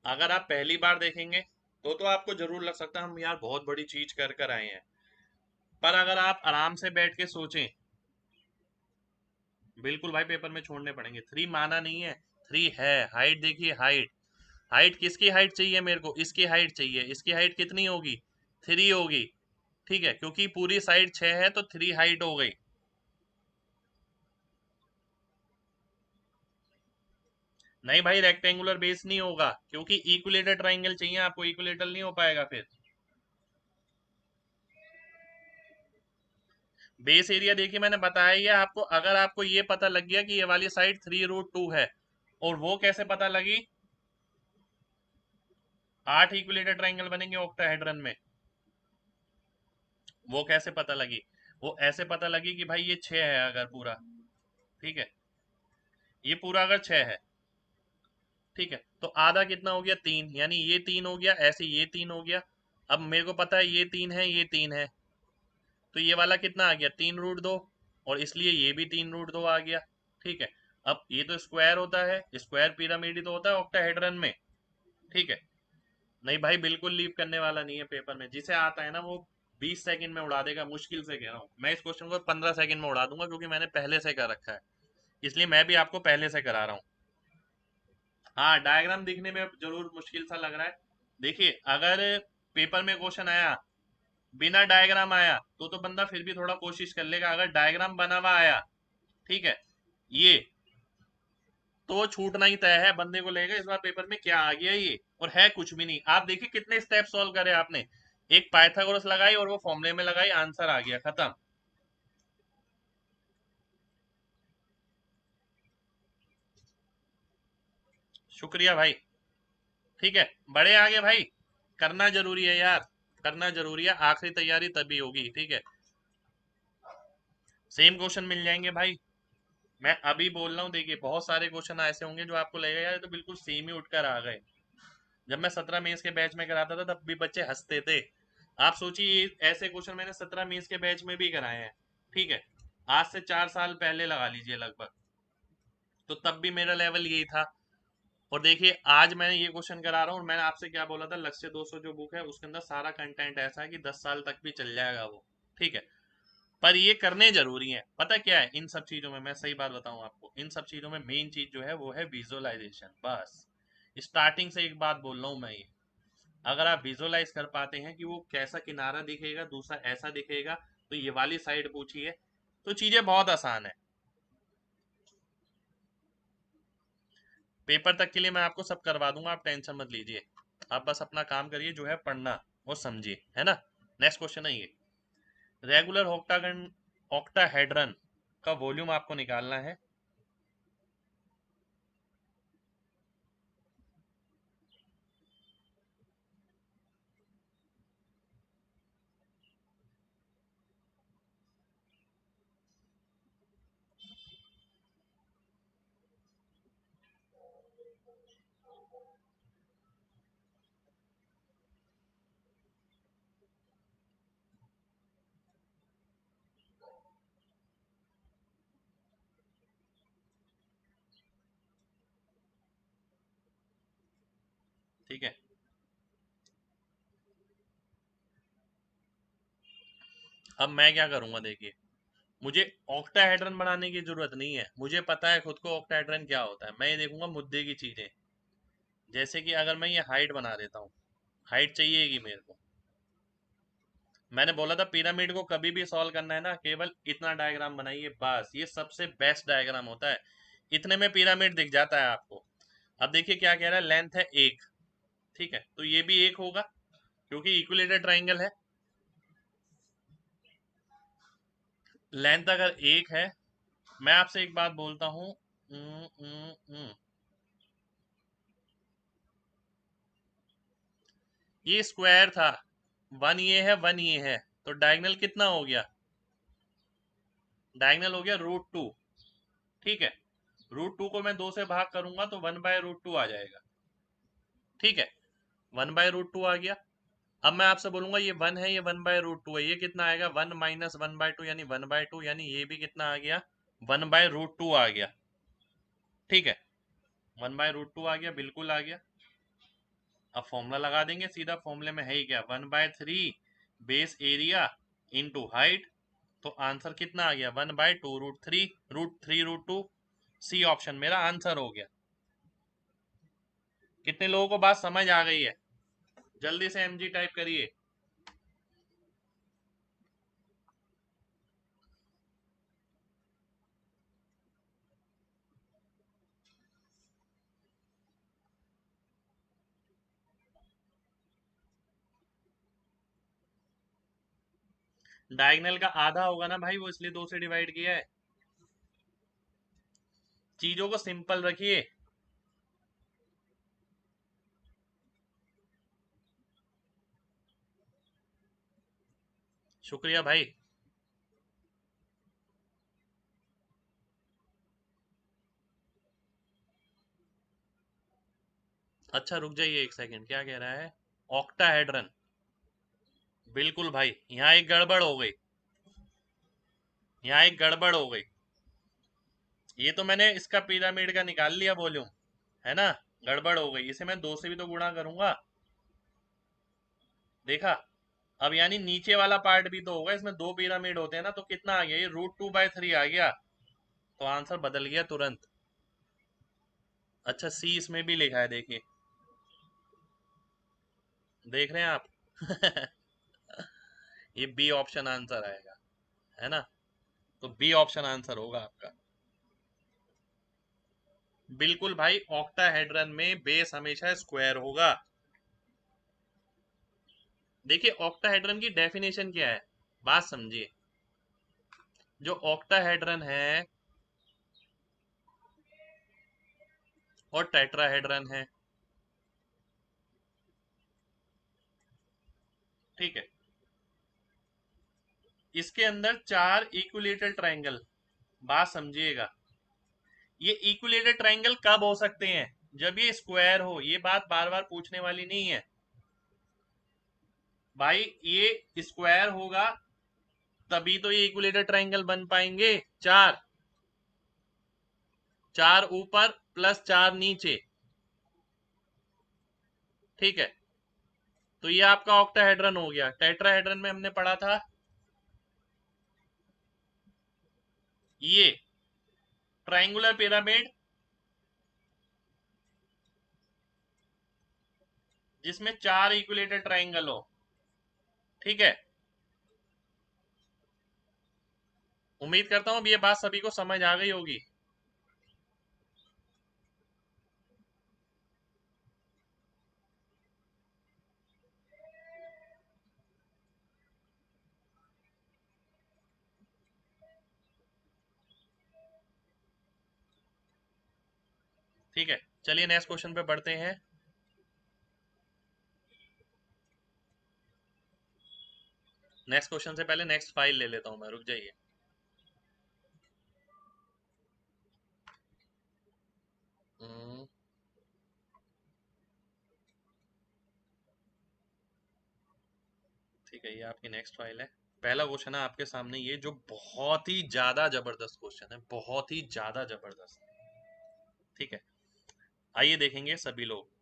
अगर आप पहली बार देखेंगे तो आपको जरूर लग सकता है हम यार बहुत बड़ी चीज कर कर आए हैं, पर अगर आप आराम से बैठ के सोचें, बिल्कुल भाई पेपर में छोड़ने पड़ेंगे। 3 माना नहीं है, 3 है। हाइट देखिए, हाइट, हाइट किसकी हाइट चाहिए मेरे को, इसकी हाइट चाहिए। इसकी हाइट कितनी होगी, 3 होगी, ठीक है, क्योंकि पूरी साइड 6 है तो 3 हाइट हो गई। नहीं भाई, रेक्टेंगुलर बेस नहीं होगा, क्योंकि इक्विलेटर ट्राइंगल चाहिए आपको, इक्विलेटर नहीं हो पाएगा फिर। बेस एरिया देखिए मैंने बताया ही है आपको। अगर आपको ये पता लग गया कि ये वाली साइड 3√2 है, और वो कैसे पता लगी, 8 इक्विलेटर ट्राइंगल बनेंगे ऑक्टाहेड्रन में, वो कैसे पता लगी, वो ऐसे पता लगी कि भाई ये 6 है अगर पूरा, ठीक है, ये पूरा अगर 6 है, ठीक है, तो आधा कितना हो गया, 3, यानी ये 3 हो गया, ऐसे ये 3 हो गया। अब मेरे को पता है ये 3 है, ये 3 है, तो ये वाला कितना आ गया, 3√2, और इसलिए ये भी 3√2 आ गया, ठीक है। अब ये तो स्क्वायर होता है, स्क्वायर पिरामिड ही तो होता है ऑक्टाहेड्रन में, ठीक है। नहीं भाई, बिल्कुल लीव करने वाला नहीं है पेपर में, जिसे आता है ना वो 20 सेकंड में उड़ा देगा, मुश्किल से कह रहा हूँ। मैं इस क्वेश्चन को 15 सेकंड में उड़ा दूंगा, क्योंकि मैंने पहले से कर रखा है, इसलिए मैं भी आपको पहले से करा रहा हूँ। हाँ, डायग्राम दिखने में जरूर मुश्किल सा लग रहा है। देखिए, अगर पेपर में क्वेश्चन आया बिना डायग्राम आया तो बंदा फिर भी थोड़ा कोशिश कर लेगा। अगर डायग्राम बना हुआ आया, ठीक है, ये तो छूटना ही तय है, बंदे को लगेगा इस बार पेपर में क्या आ गया ये, और है कुछ भी नहीं। आप देखिए कितने स्टेप सॉल्व करे आपने, एक पाइथागोरस लगाई और वो फॉर्मूले में लगाई, आंसर आ गया, खत्म। शुक्रिया भाई। ठीक है, बड़े आगे भाई, करना जरूरी है यार, करना जरूरी है, आखिरी तैयारी तभी होगी। ठीक है, सेम क्वेश्चन मिल जाएंगे भाई। मैं अभी बोल रहा हूँ, देखिए बहुत सारे क्वेश्चन ऐसे होंगे जो आपको लगेगा यार ये तो बिल्कुल सेम ही उठकर आ गए। जब मैं 17 मेंस के बैच में कराता था तब भी बच्चे हंसते थे। आप सोचिए ऐसे क्वेश्चन मैंने 17 मेंस के बैच में भी कराए हैं। ठीक है, आज से 4 साल पहले लगा लीजिए लगभग, तो तब भी मेरा लेवल यही था। और देखिए आज मैंने ये क्वेश्चन करा रहा हूँ, और मैंने आपसे क्या बोला था, लक्ष्य 200 जो बुक है उसके अंदर सारा कंटेंट ऐसा है कि 10 साल तक भी चल जाएगा वो। ठीक है, पर ये करने जरूरी है। पता क्या है इन सब चीजों में, मैं सही बात बताऊं आपको, इन सब चीजों में मेन चीज जो है वो है विजुअलाइजेशन। बस स्टार्टिंग से एक बात बोल रहा हूं मैं, ये अगर आप विजुअलाइज कर पाते हैं कि वो कैसा किनारा दिखेगा, दूसरा ऐसा दिखेगा, तो ये वाली साइड पूछिए, तो चीजें बहुत आसान है। पेपर तक के लिए मैं आपको सब करवा दूंगा, आप टेंशन मत लीजिए। आप बस अपना काम करिए जो है पढ़ना और समझिए, है ना। नेक्स्ट क्वेश्चन है ये, रेगुलर ऑक्टागन ऑक्टाहेड्रन का वॉल्यूम आपको निकालना है। ठीक है, अब मैं क्या करूंगा, देखिए मुझे ऑक्टाहेड्रन बनाने की जरूरत नहीं है, मुझे पता है खुद को ऑक्टाहेड्रन क्या होता है। मैं ये देखूंगा मुद्दे की चीजें, जैसे कि अगर मैं ये हाइट बना देता हूँ, हाइट चाहिएगी मेरे को। मैंने बोला था पिरामिड को कभी भी सॉल्व करना है ना, केवल इतना डायग्राम बनाइए, बस ये सबसे बेस्ट डायग्राम होता है। इतने में पिरामिड दिख जाता है आपको। अब देखिए क्या कह रहा है, लेंथ है 1। ठीक है, तो ये भी 1 होगा क्योंकि इक्विलेटरल ट्राइंगल है। लेंथ अगर 1 है, मैं आपसे एक बात बोलता हूँ, ये स्क्वायर था, 1 ये है 1 ये है, तो डायगनल कितना हो गया, डायगनल हो गया √2। ठीक है, √2 को मैं 2 से भाग करूंगा तो 1/√2 आ जाएगा। ठीक है, 1/√2 आ गया। अब मैं आपसे बोलूंगा ये 1 है, ये 1/√2 है, ये कितना आएगा, 1 - 1/2 यानी 1/2, यानी ये भी कितना आ गया, 1/√2 आ गया। ठीक है, 1/√2 आ गया, बिल्कुल आ गया। अब फॉर्मूला लगा देंगे सीधा, फॉर्मूले में है ही क्या, 1/3 बेस एरिया इंटू हाइट, तो आंसर कितना आ गया, 1/2 √3, √3 √2। सी ऑप्शन मेरा आंसर हो गया। कितने लोगों को बात समझ आ गई है, जल्दी से एमजी टाइप करिए। डायगनल का आधा होगा ना भाई, वो इसलिए 2 से डिवाइड किया है। चीजों को सिंपल रखिए। शुक्रिया भाई। अच्छा रुक जाइए एक सेकंड, क्या कह रहा है, ऑक्टाहेड्रन, बिल्कुल भाई, यहाँ एक गड़बड़ हो गई, यहाँ एक गड़बड़ हो गई। ये तो मैंने इसका पिरामिड का निकाल लिया वॉल्यूम, है ना, गड़बड़ हो गई, इसे मैं 2 से भी तो गुणा करूंगा। देखा, अब यानी नीचे वाला पार्ट भी तो होगा, इसमें 2 पिरामिड होते हैं ना, तो कितना आ गया, ये √2/3 आ गया, तो आंसर बदल गया तुरंत। अच्छा सी इसमें भी लिखा है, देखिए, देख रहे हैं आप ये बी ऑप्शन आंसर आएगा, है ना, तो बी ऑप्शन आंसर होगा आपका। बिल्कुल भाई, ऑक्टाहेड्रन में बेस हमेशा स्क्वायर होगा। देखिए ऑक्टाहेड्रन की डेफिनेशन क्या है, बात समझिए। जो ऑक्टाहेड्रन है, और टेट्राहेड्रन है। ठीक है, इसके अंदर 4 इक्विलेटरल ट्रायंगल, बात समझिएगा। ये इक्विलेटरल ट्रायंगल कब हो सकते हैं? जब ये स्क्वायर हो। ये बात बार बार पूछने वाली नहीं है भाई, ये स्क्वायर होगा तभी तो ये इक्विलेटरल ट्रायंगल बन पाएंगे। 4, 4 ऊपर प्लस 4 नीचे। ठीक है, तो ये आपका ऑक्टाहेड्रन हो गया। टेट्राहेड्रन में हमने पढ़ा था ये ट्रायंगुलर पिरामिड जिसमें 4 इक्विलेटरल ट्रायंगल हो। ठीक है, उम्मीद करता हूं अब ये बात सभी को समझ आ गई होगी। ठीक है, चलिए नेक्स्ट क्वेश्चन पे बढ़ते हैं। नेक्स्ट क्वेश्चन से पहले नेक्स्ट फाइल ले लेता हूं मैं, रुक जाइए। हम्म, ठीक है, ये आपकी नेक्स्ट फाइल है। पहला क्वेश्चन है आपके सामने, ये जो बहुत ही ज्यादा जबरदस्त क्वेश्चन है, बहुत ही ज्यादा जबरदस्त। ठीक है, आइए देखेंगे सभी लोग।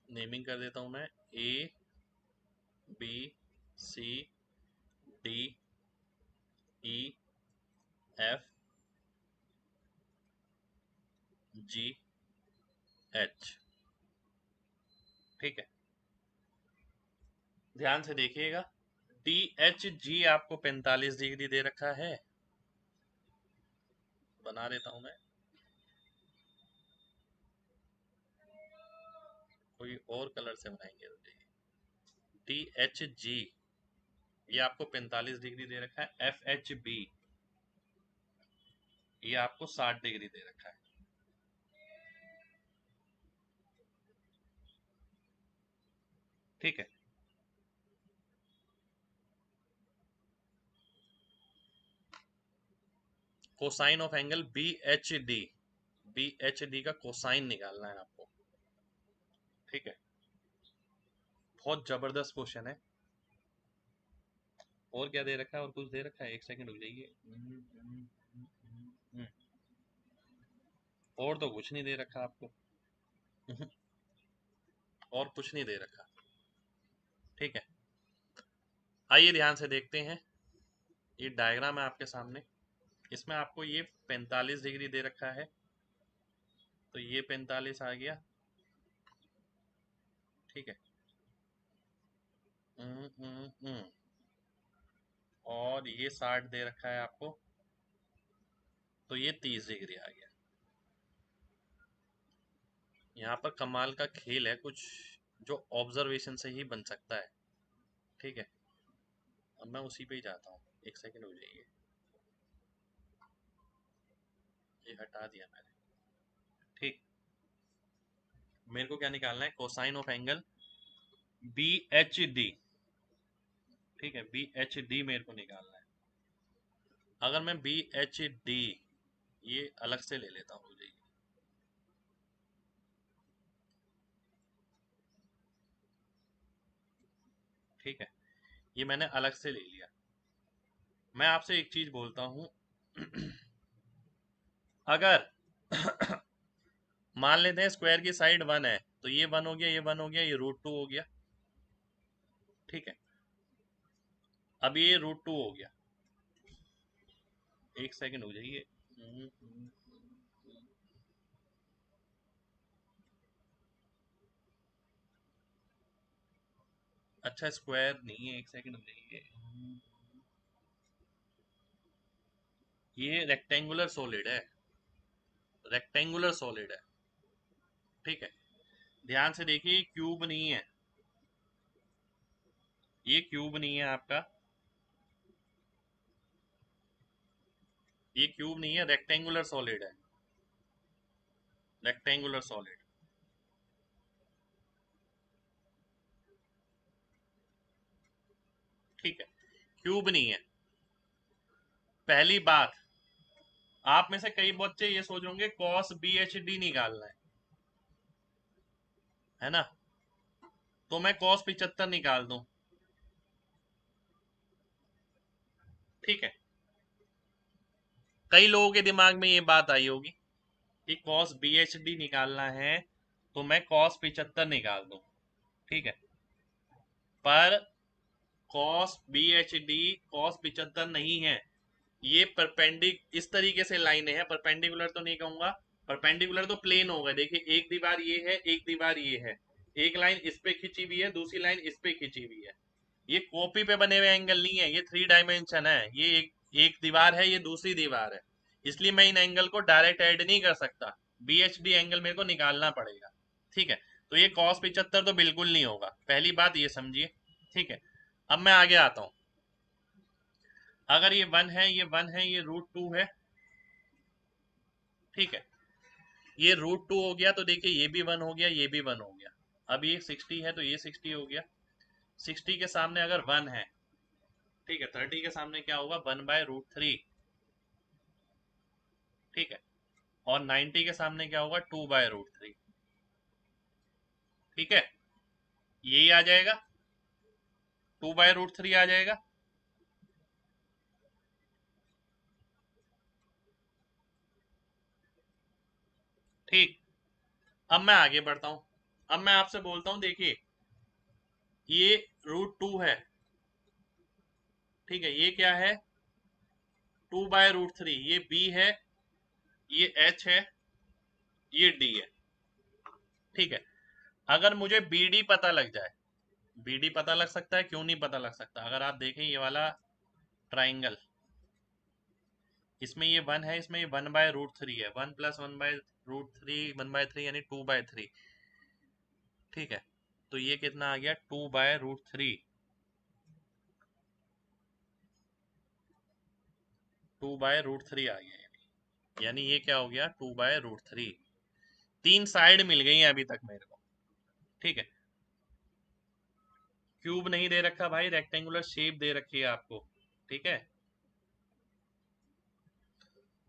नेमिंग कर देता हूं मैं, A B C D E F G H. ठीक है, ध्यान से देखिएगा। डी एच जी आपको 45 डिग्री दे रखा है, बना देता हूं मैं। कोई और कलर से बनाएंगे तो डी एच जी ये आपको 45 डिग्री दे रखा है। एफ एच बी ये आपको 60 डिग्री दे रखा है। ठीक है, cosine of angle B H D, B H D का कोसाइन निकालना है आपको। ठीक है, बहुत जबरदस्त क्वेश्चन है। और क्या दे रखा है? और कुछ दे रखा है? एक सेकंड रुक जाइए। और तो कुछ नहीं दे रखा आपको। और कुछ नहीं दे रखा। ठीक है, आइए ध्यान से देखते हैं। ये डायग्राम है आपके सामने, इसमें आपको ये 45 डिग्री दे रखा है, तो ये 45 आ गया। ठीक है, हम्म, और ये 60 दे रखा है आपको, तो ये 30 डिग्री आ गया। यहाँ पर कमाल का खेल है कुछ, जो ऑब्जर्वेशन से ही बन सकता है। ठीक है, अब मैं उसी पे ही जाता हूँ। एक सेकंड हो जाइए, ये हटा दिया मैंने। ठीक, मेरे को क्या निकालना है? Cosine of angle B H D. ठीक है, बी एच डी मेरे को निकालना है। अगर मैं बी एच डी ये अलग से ले लेता हूँ, ठीक है, ये मैंने अलग से ले लिया। मैं आपसे एक चीज बोलता हूं, अगर मान लेते हैं स्क्वायर की साइड 1 है, तो ये 1 हो गया, ये 1 हो गया, ये √2 हो गया। ठीक है, अब ये √2 हो गया। एक सेकंड हो जाइए। अच्छा स्क्वायर नहीं है, एक सेकंड में, ये रेक्टेंगुलर सॉलिड है, रेक्टेंगुलर सॉलिड है। ठीक है, ध्यान से देखिए, क्यूब नहीं है, ये क्यूब नहीं है आपका, ये क्यूब नहीं है, रेक्टेंगुलर सॉलिड है, रेक्टेंगुलर सॉलिड। ठीक है, क्यूब नहीं है। पहली बात, आप में से कई बच्चे ये सोच होंगे कॉस बी एच डी निकालना है ना, तो मैं कॉस 75 निकाल दूं। ठीक है, कई लोगों के दिमाग में ये बात आई होगी कि कॉस बी एच डी निकालना है तो मैं कॉस 75 निकाल दूं। ठीक है, पर cos B H D cos 75 नहीं है, ये परपेंडिक इस तरीके से लाइनें हैं, परपेंडिकुलर तो नहीं कहूंगा, परपेंडिकुलर तो प्लेन होगा। देखिए एक दीवार ये है, एक दीवार ये है, एक लाइन इस पे खिंची हुई है, दूसरी लाइन इस पे खिंची हुई है। ये कॉपी पे बने हुए एंगल नहीं है, ये 3 डायमेंशन है, ये एक दीवार है, ये दूसरी दीवार है, इसलिए मैं इन एंगल को डायरेक्ट ऐड नहीं कर सकता, बी एच डी एंगल मेरे को निकालना पड़ेगा। ठीक है, तो ये कॉस 75 तो बिल्कुल नहीं होगा, पहली बात ये समझिए। ठीक है, अब मैं आगे आता हूं। अगर ये 1 है, ये 1 है, ये √2 है। ठीक है, ये √2 हो गया तो देखिए ये भी 1 हो गया, ये भी 1 हो गया। अब ये 60 है तो ये 60 हो गया। 60 के सामने अगर 1 है, ठीक है, 30 के सामने क्या होगा, 1/√3। ठीक है, और 90 के सामने क्या होगा, 2/√3। ठीक है, यही आ जाएगा, 2/√3 आ जाएगा। ठीक, अब मैं आगे बढ़ता हूं, अब मैं आपसे बोलता हूं, देखिए ये √2 है। ठीक है, ये क्या है, 2/√3, ये बी है, ये एच है, ये डी है। ठीक है, अगर मुझे बी डी पता लग जाए, बी डी पता लग सकता है, क्यों नहीं पता लग सकता, अगर आप देखें ये वाला ट्राइंगल, इसमें ये 1 है, इसमें ये 1/√3 है, 1 + 1/√3, 1/3 यानी 2/3। ठीक है, तो ये कितना आ गया, 2/√3, 2/√3 आ गया, यानी ये क्या हो गया, 2/√3। 3 साइड मिल गई हैं अभी तक मेरे को। ठीक है, क्यूब नहीं दे रखा भाई, रेक्टेंगुलर शेप दे रखी है आपको। ठीक है,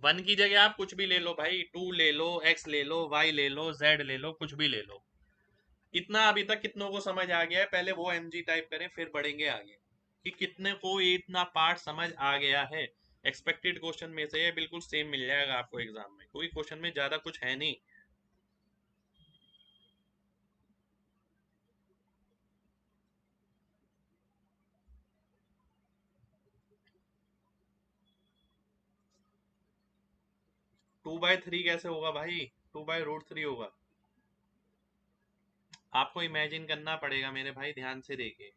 1 की जगह आप कुछ भी ले लो भाई, 2 ले लो, x ले लो, y ले लो, z ले लो, कुछ भी ले लो। इतना अभी तक कितनों को समझ आ गया है, पहले वो mg टाइप करें फिर बढ़ेंगे आगे, कि कितने को इतना पार्ट समझ आ गया है। एक्सपेक्टेड क्वेश्चन में से ये बिल्कुल सेम मिल जाएगा आपको एग्जाम में, कोई क्वेश्चन में ज्यादा कुछ है नहीं। 2/3 कैसे होगा भाई, 2/√3 होगा। आपको इमेजिन करना पड़ेगा मेरे भाई, ध्यान से देखिए।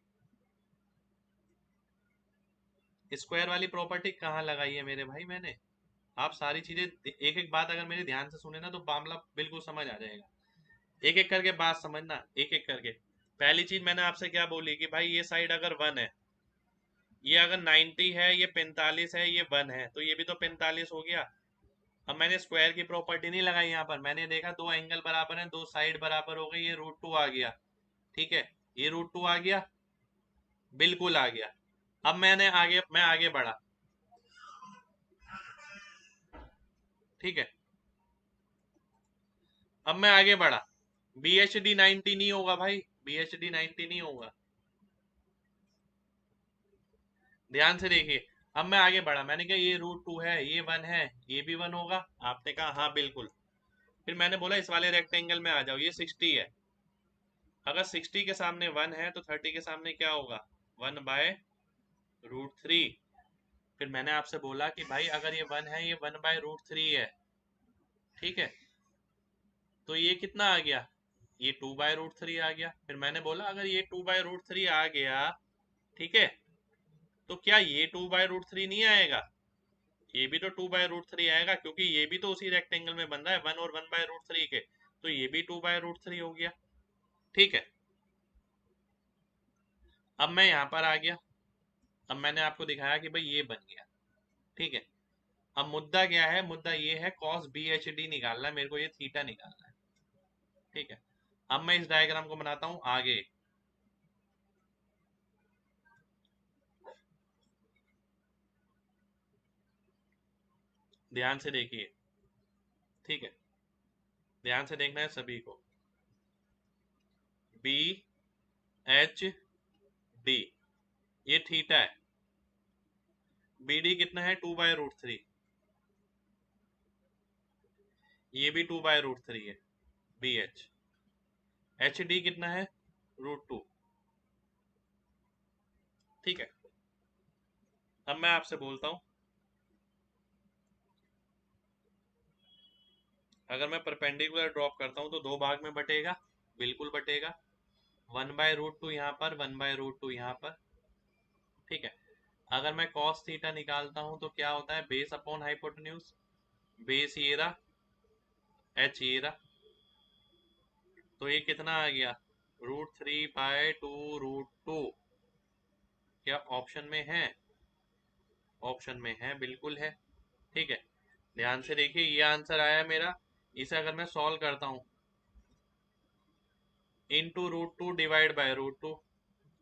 स्क्वायर वाली प्रॉपर्टी कहाँ लगाई है मेरे भाई मैंने, आप सारी चीजें एक एक बात अगर मेरे ध्यान से सुने ना तो मामला बिल्कुल समझ आ जाएगा। एक एक करके बात समझना, एक एक करके। पहली चीज मैंने आपसे क्या बोली कि भाई ये साइड अगर 1 है, ये अगर 90 है, ये 45 है, ये 1 है, तो ये भी तो 45 हो गया। अब मैंने स्क्वायर की प्रॉपर्टी नहीं लगाई यहाँ पर, मैंने देखा दो एंगल बराबर हैं, दो साइड बराबर हो गई, ये √2 आ गया। ठीक है, ये √2 आ गया, बिल्कुल आ गया। अब मैं आगे बढ़ा। ठीक है, अब मैं आगे बढ़ा, बी एच डी 90 नहीं होगा भाई, बी एच डी 90 नहीं होगा, ध्यान से देखिए। अब मैं आगे बढ़ा, मैंने कहा ये √2 है, ये 1 है, ये भी 1 होगा, आपने कहा हाँ बिल्कुल। फिर मैंने बोला इस वाले रेक्टेंगल में आ जाओ, ये 60 है, अगर 60 के सामने 1 है तो 30 के सामने क्या होगा, 1/√3। फिर मैंने आपसे बोला कि भाई अगर ये 1 है, ये 1/√3 है। ठीक है, तो ये कितना आ गया, ये 2/√3 आ गया। फिर मैंने बोला अगर ये 2/√3 आ गया, ठीक है, तो क्या ये 2/√3 नहीं आएगा? ये भी तो 2/√3 आएगा, क्योंकि ये भी तो उसी रेक्टेंगल में बन रहा है, 1 और 1/√3 के, तो ये भी 2/√3 हो गया। ठीक है, अब मैं यहाँ पर आ गया। अब मैंने आपको दिखाया कि भाई ये बन गया। ठीक है, अब मुद्दा क्या है? मुद्दा ये है cos BHD निकालना है मेरे को, ये थीटा निकालना है। ठीक है, अब मैं इस डायग्राम को बनाता हूं आगे। ध्यान से देखिए। ठीक है, ध्यान से देखना है सभी को। BHD ये थीटा है, BD कितना है? 2/√3, ये भी 2/√3 है। BH, HD कितना है? √2। ठीक है, अब मैं आपसे बोलता हूं, अगर मैं परपेंडिकुलर ड्रॉप करता हूं तो दो भाग में बटेगा, बिल्कुल बटेगा। 1/√2 यहाँ पर, 1/√2 यहाँ पर। ठीक है, अगर मैं cos थीटा निकालता हूं तो क्या होता है? बेस अपॉन हाइपोटेन्यूज, बेस ये रहा, h ये रहा, तो ये कितना आ गया? √3/2√2। क्या ऑप्शन में है? ऑप्शन में है, बिल्कुल है। ठीक है, ध्यान से देखिए, ये आंसर आया मेरा। इसे अगर मैं सॉल्व करता हूं, √2 डिवाइड बाय √2,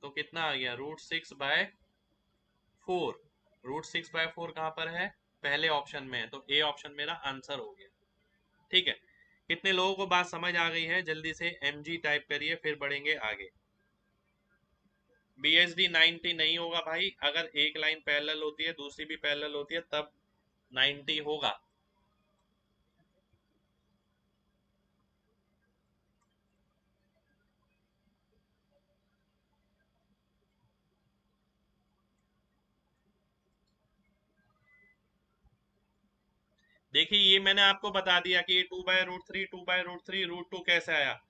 तो कितना आ गया? √6/4। √6/4 कहाँ पर है? पहले ऑप्शन में है, तो ए ऑप्शन मेरा आंसर हो गया। ठीक है, कितने लोगों को बात समझ आ गई है? जल्दी से MG टाइप करिए, फिर बढ़ेंगे आगे। BHD 90 नहीं होगा भाई, अगर एक लाइन पैरेलल होती है, दूसरी भी पैरेलल होती है, तब 90 होगा। देखिए, ये मैंने आपको बता दिया कि ये 2/√3, 2/√3, √2 कैसे आया।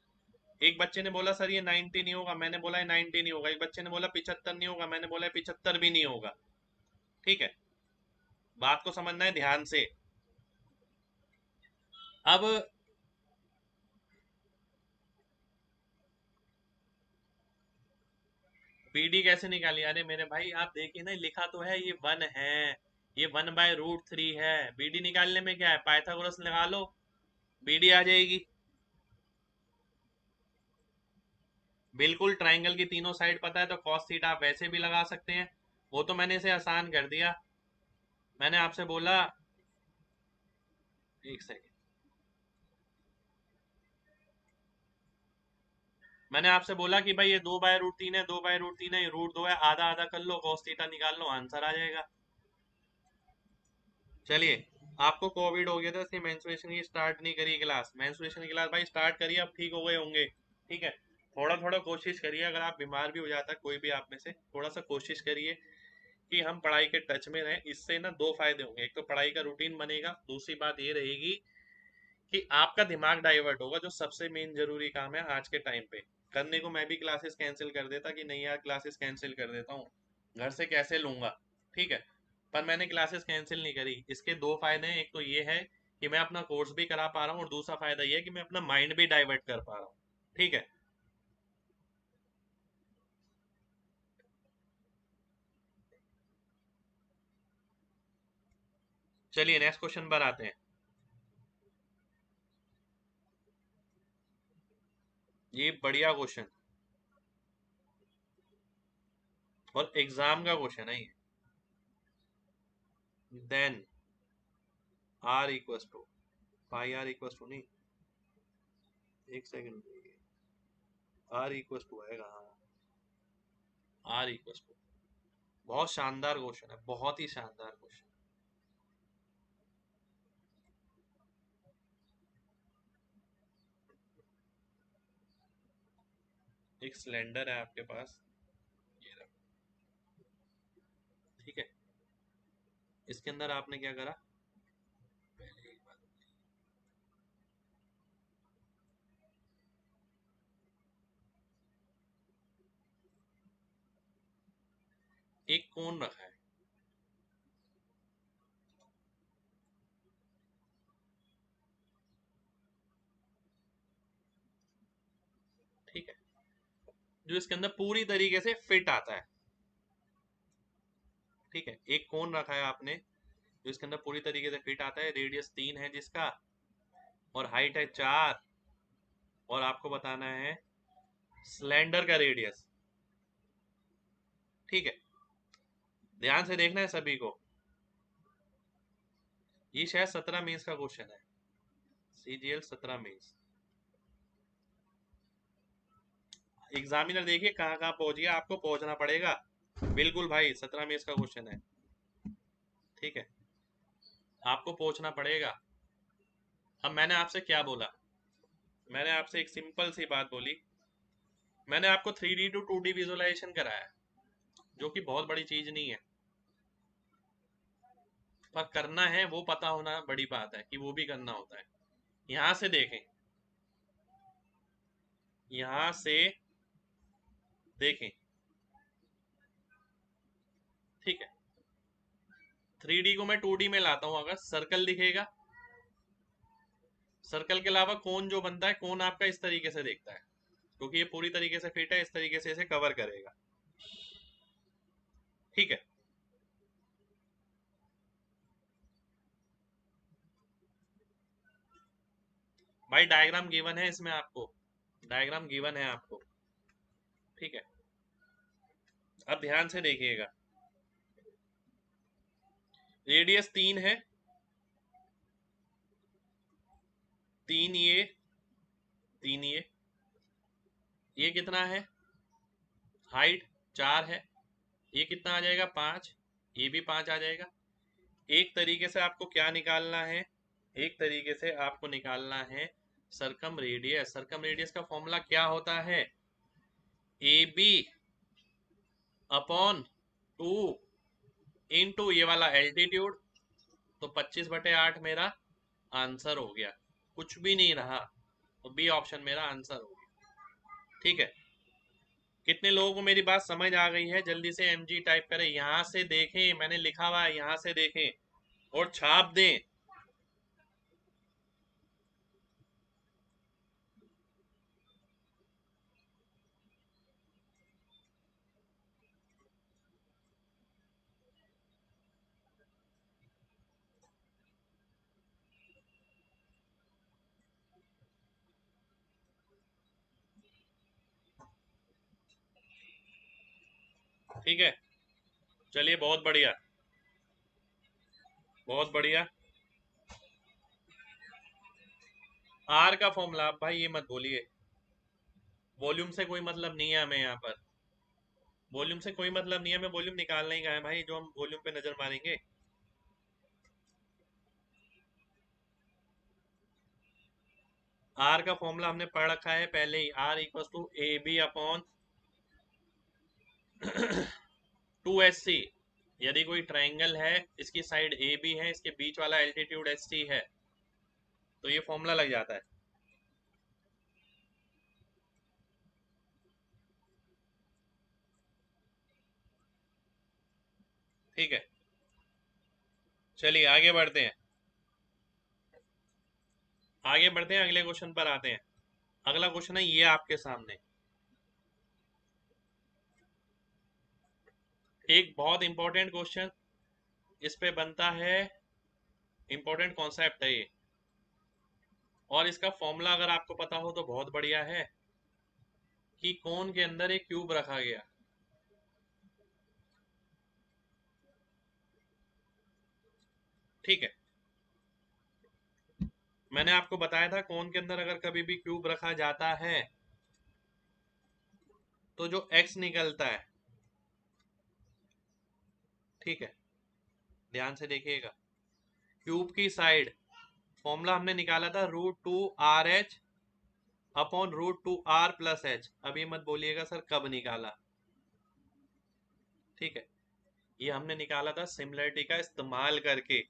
एक बच्चे ने बोला सर ये 90 नहीं होगा, मैंने बोला ये 90 नहीं होगा। एक बच्चे ने बोला 75 नहीं होगा, मैंने बोला 75 भी नहीं होगा। ठीक है, बात को समझना है ध्यान से। अब BD कैसे निकाली? अरे मेरे भाई आप देखिए ना, लिखा तो है ये 1 है, ये 1/√3 है। BD निकालने में क्या है? पाइथागोरस लगा लो, BD आ जाएगी। बिल्कुल, ट्राइंगल की तीनों साइड पता है तो cos थीटा आप वैसे भी लगा सकते हैं। वो तो मैंने इसे आसान कर दिया। मैंने आपसे बोला, एक सेकेंड, मैंने आपसे बोला कि भाई ये 2/√3 है, 2/√3 है, ये √2 है, आधा आधा कर लो, cos थीटा निकाल लो, आंसर आ जाएगा। चलिए, आपको कोविड हो गया था इसलिए मेंस्ट्रुएशन की स्टार्ट नहीं करी क्लास। मेंस्ट्रुएशन की क्लास भाई स्टार्ट करिए, अब ठीक हो गए होंगे। ठीक है, थोड़ा थोड़ा कोशिश करिए, अगर आप बीमार भी हो जाता है कोई भी आप में से, थोड़ा सा कोशिश करिए कि हम पढ़ाई के टच में रहें। इससे ना दो फायदे होंगे, एक तो पढ़ाई का रूटीन बनेगा, दूसरी बात ये रहेगी कि आपका दिमाग डाइवर्ट होगा, जो सबसे मेन जरूरी काम है आज के टाइम पे। करने को मैं भी क्लासेस कैंसिल कर देता कि नहीं यार क्लासेस कैंसिल कर देता हूँ, घर से कैसे लूंगा। ठीक है, पर मैंने क्लासेस कैंसिल नहीं करी। इसके दो फायदे हैं, एक तो ये है कि मैं अपना कोर्स भी करा पा रहा हूँ, और दूसरा फायदा ये है कि मैं अपना माइंड भी डाइवर्ट कर पा रहा हूँ। ठीक है, चलिए नेक्स्ट क्वेश्चन पर आते हैं। ये बढ़िया क्वेश्चन, और एग्जाम का क्वेश्चन है ये। Then r equals to, pi r equals to नहीं, एक सेकंड, आर इक्वस टू आएगा, हाँ, आर इक्वस टू। बहुत शानदार क्वेश्चन है, बहुत ही शानदार क्वेश्चन। एक सिलेंडर है आपके पास, ये रहा। ठीक है, इसके अंदर आपने क्या करा? पहले एक बात, एक कोण रखा है, ठीक है, जो इसके अंदर पूरी तरीके से फिट आता है, ठीक है, एक कोण रखा है आपने जो इसके अंदर पूरी तरीके से फिट आता है, रेडियस 3 है जिसका, और हाइट है 4, और आपको बताना है सिलेंडर का रेडियस, ठीक है। ध्यान से देखना है सभी को, ये शायद 17 मेंस का क्वेश्चन है, CGL 17 मेंस। एग्जामिनर देखिए कहाँ कहाँ पहुंच गया, आपको पहुंचना पड़ेगा, बिल्कुल भाई 17 मेंस का क्वेश्चन है, ठीक है, आपको पहुंचना पड़ेगा। अब मैंने आपसे क्या बोला, मैंने आपसे एक सिंपल सी बात बोली, मैंने आपको 3D टू 2D विजुअलाइजेशन कराया, जो कि बहुत बड़ी चीज नहीं है, पर करना है वो पता होना बड़ी बात है कि वो भी करना होता है। यहां से देखें, यहां से देखें, ठीक है, 3D को मैं 2D में लाता हूं, अगर सर्कल दिखेगा, सर्कल के अलावा कोन जो बनता है, कोन आपका इस तरीके से देखता है, क्योंकि ये पूरी तरीके से फिट है, इस तरीके से इसे कवर करेगा, ठीक है। भाई डायग्राम गिवन है इसमें आपको, डायग्राम गिवन है आपको, ठीक है। अब ध्यान से देखिएगा, रेडियस 3 है, 3 ये कितना है, हाइट 4 है, ये कितना आ जाएगा 5, ये भी 5 आ जाएगा। एक तरीके से आपको क्या निकालना है, एक तरीके से आपको निकालना है सरकम रेडियस। सरकम रेडियस का फॉर्मूला क्या होता है, ए बी अपॉन 2 इंटू ये वाला एल्टीट्यूड, तो 25/8 मेरा आंसर हो गया, कुछ भी नहीं रहा, तो बी ऑप्शन मेरा आंसर हो गया, ठीक है। कितने लोगों को मेरी बात समझ आ गई है, जल्दी से MG टाइप करें, यहां से देखें, मैंने लिखा हुआ है, यहां से देखें और छाप दें। ठीक है, चलिए बहुत बढ़िया, बहुत बढ़िया। आर का फॉर्मूला, आप भाई ये मत बोलिए, वॉल्यूम से कोई मतलब नहीं है हमें यहाँ पर, वॉल्यूम से कोई मतलब नहीं है, हमें वॉल्यूम निकालना ही का है भाई, जो हम वॉल्यूम पे नजर मारेंगे। आर का फॉर्मूला हमने पढ़ रखा है पहले ही, R equal to A B upon 2SC। यदि कोई ट्राइंगल है, इसकी साइड ए बी है, इसके बीच वाला एल्टीट्यूड SC है, तो ये फॉर्मूला लग जाता है, ठीक है। चलिए आगे बढ़ते हैं, आगे बढ़ते हैं, अगले क्वेश्चन पर आते हैं। अगला क्वेश्चन है ये आपके सामने, एक बहुत इंपॉर्टेंट क्वेश्चन, इस पे बनता है, इंपॉर्टेंट कॉन्सेप्ट है ये, और इसका फॉर्मूला अगर आपको पता हो तो बहुत बढ़िया है, कि कोन के अंदर एक क्यूब रखा गया, ठीक है। मैंने आपको बताया था कोन के अंदर अगर कभी भी क्यूब रखा जाता है, तो जो एक्स निकलता है, ठीक है, ध्यान से देखिएगा, क्यूब की साइड, फॉर्मूला हमने निकाला था √2RH अपॉन √2R+H। अब ये मत बोलिएगा सर कब निकाला, ठीक है, ये हमने निकाला था सिमिलरिटी का इस्तेमाल करके,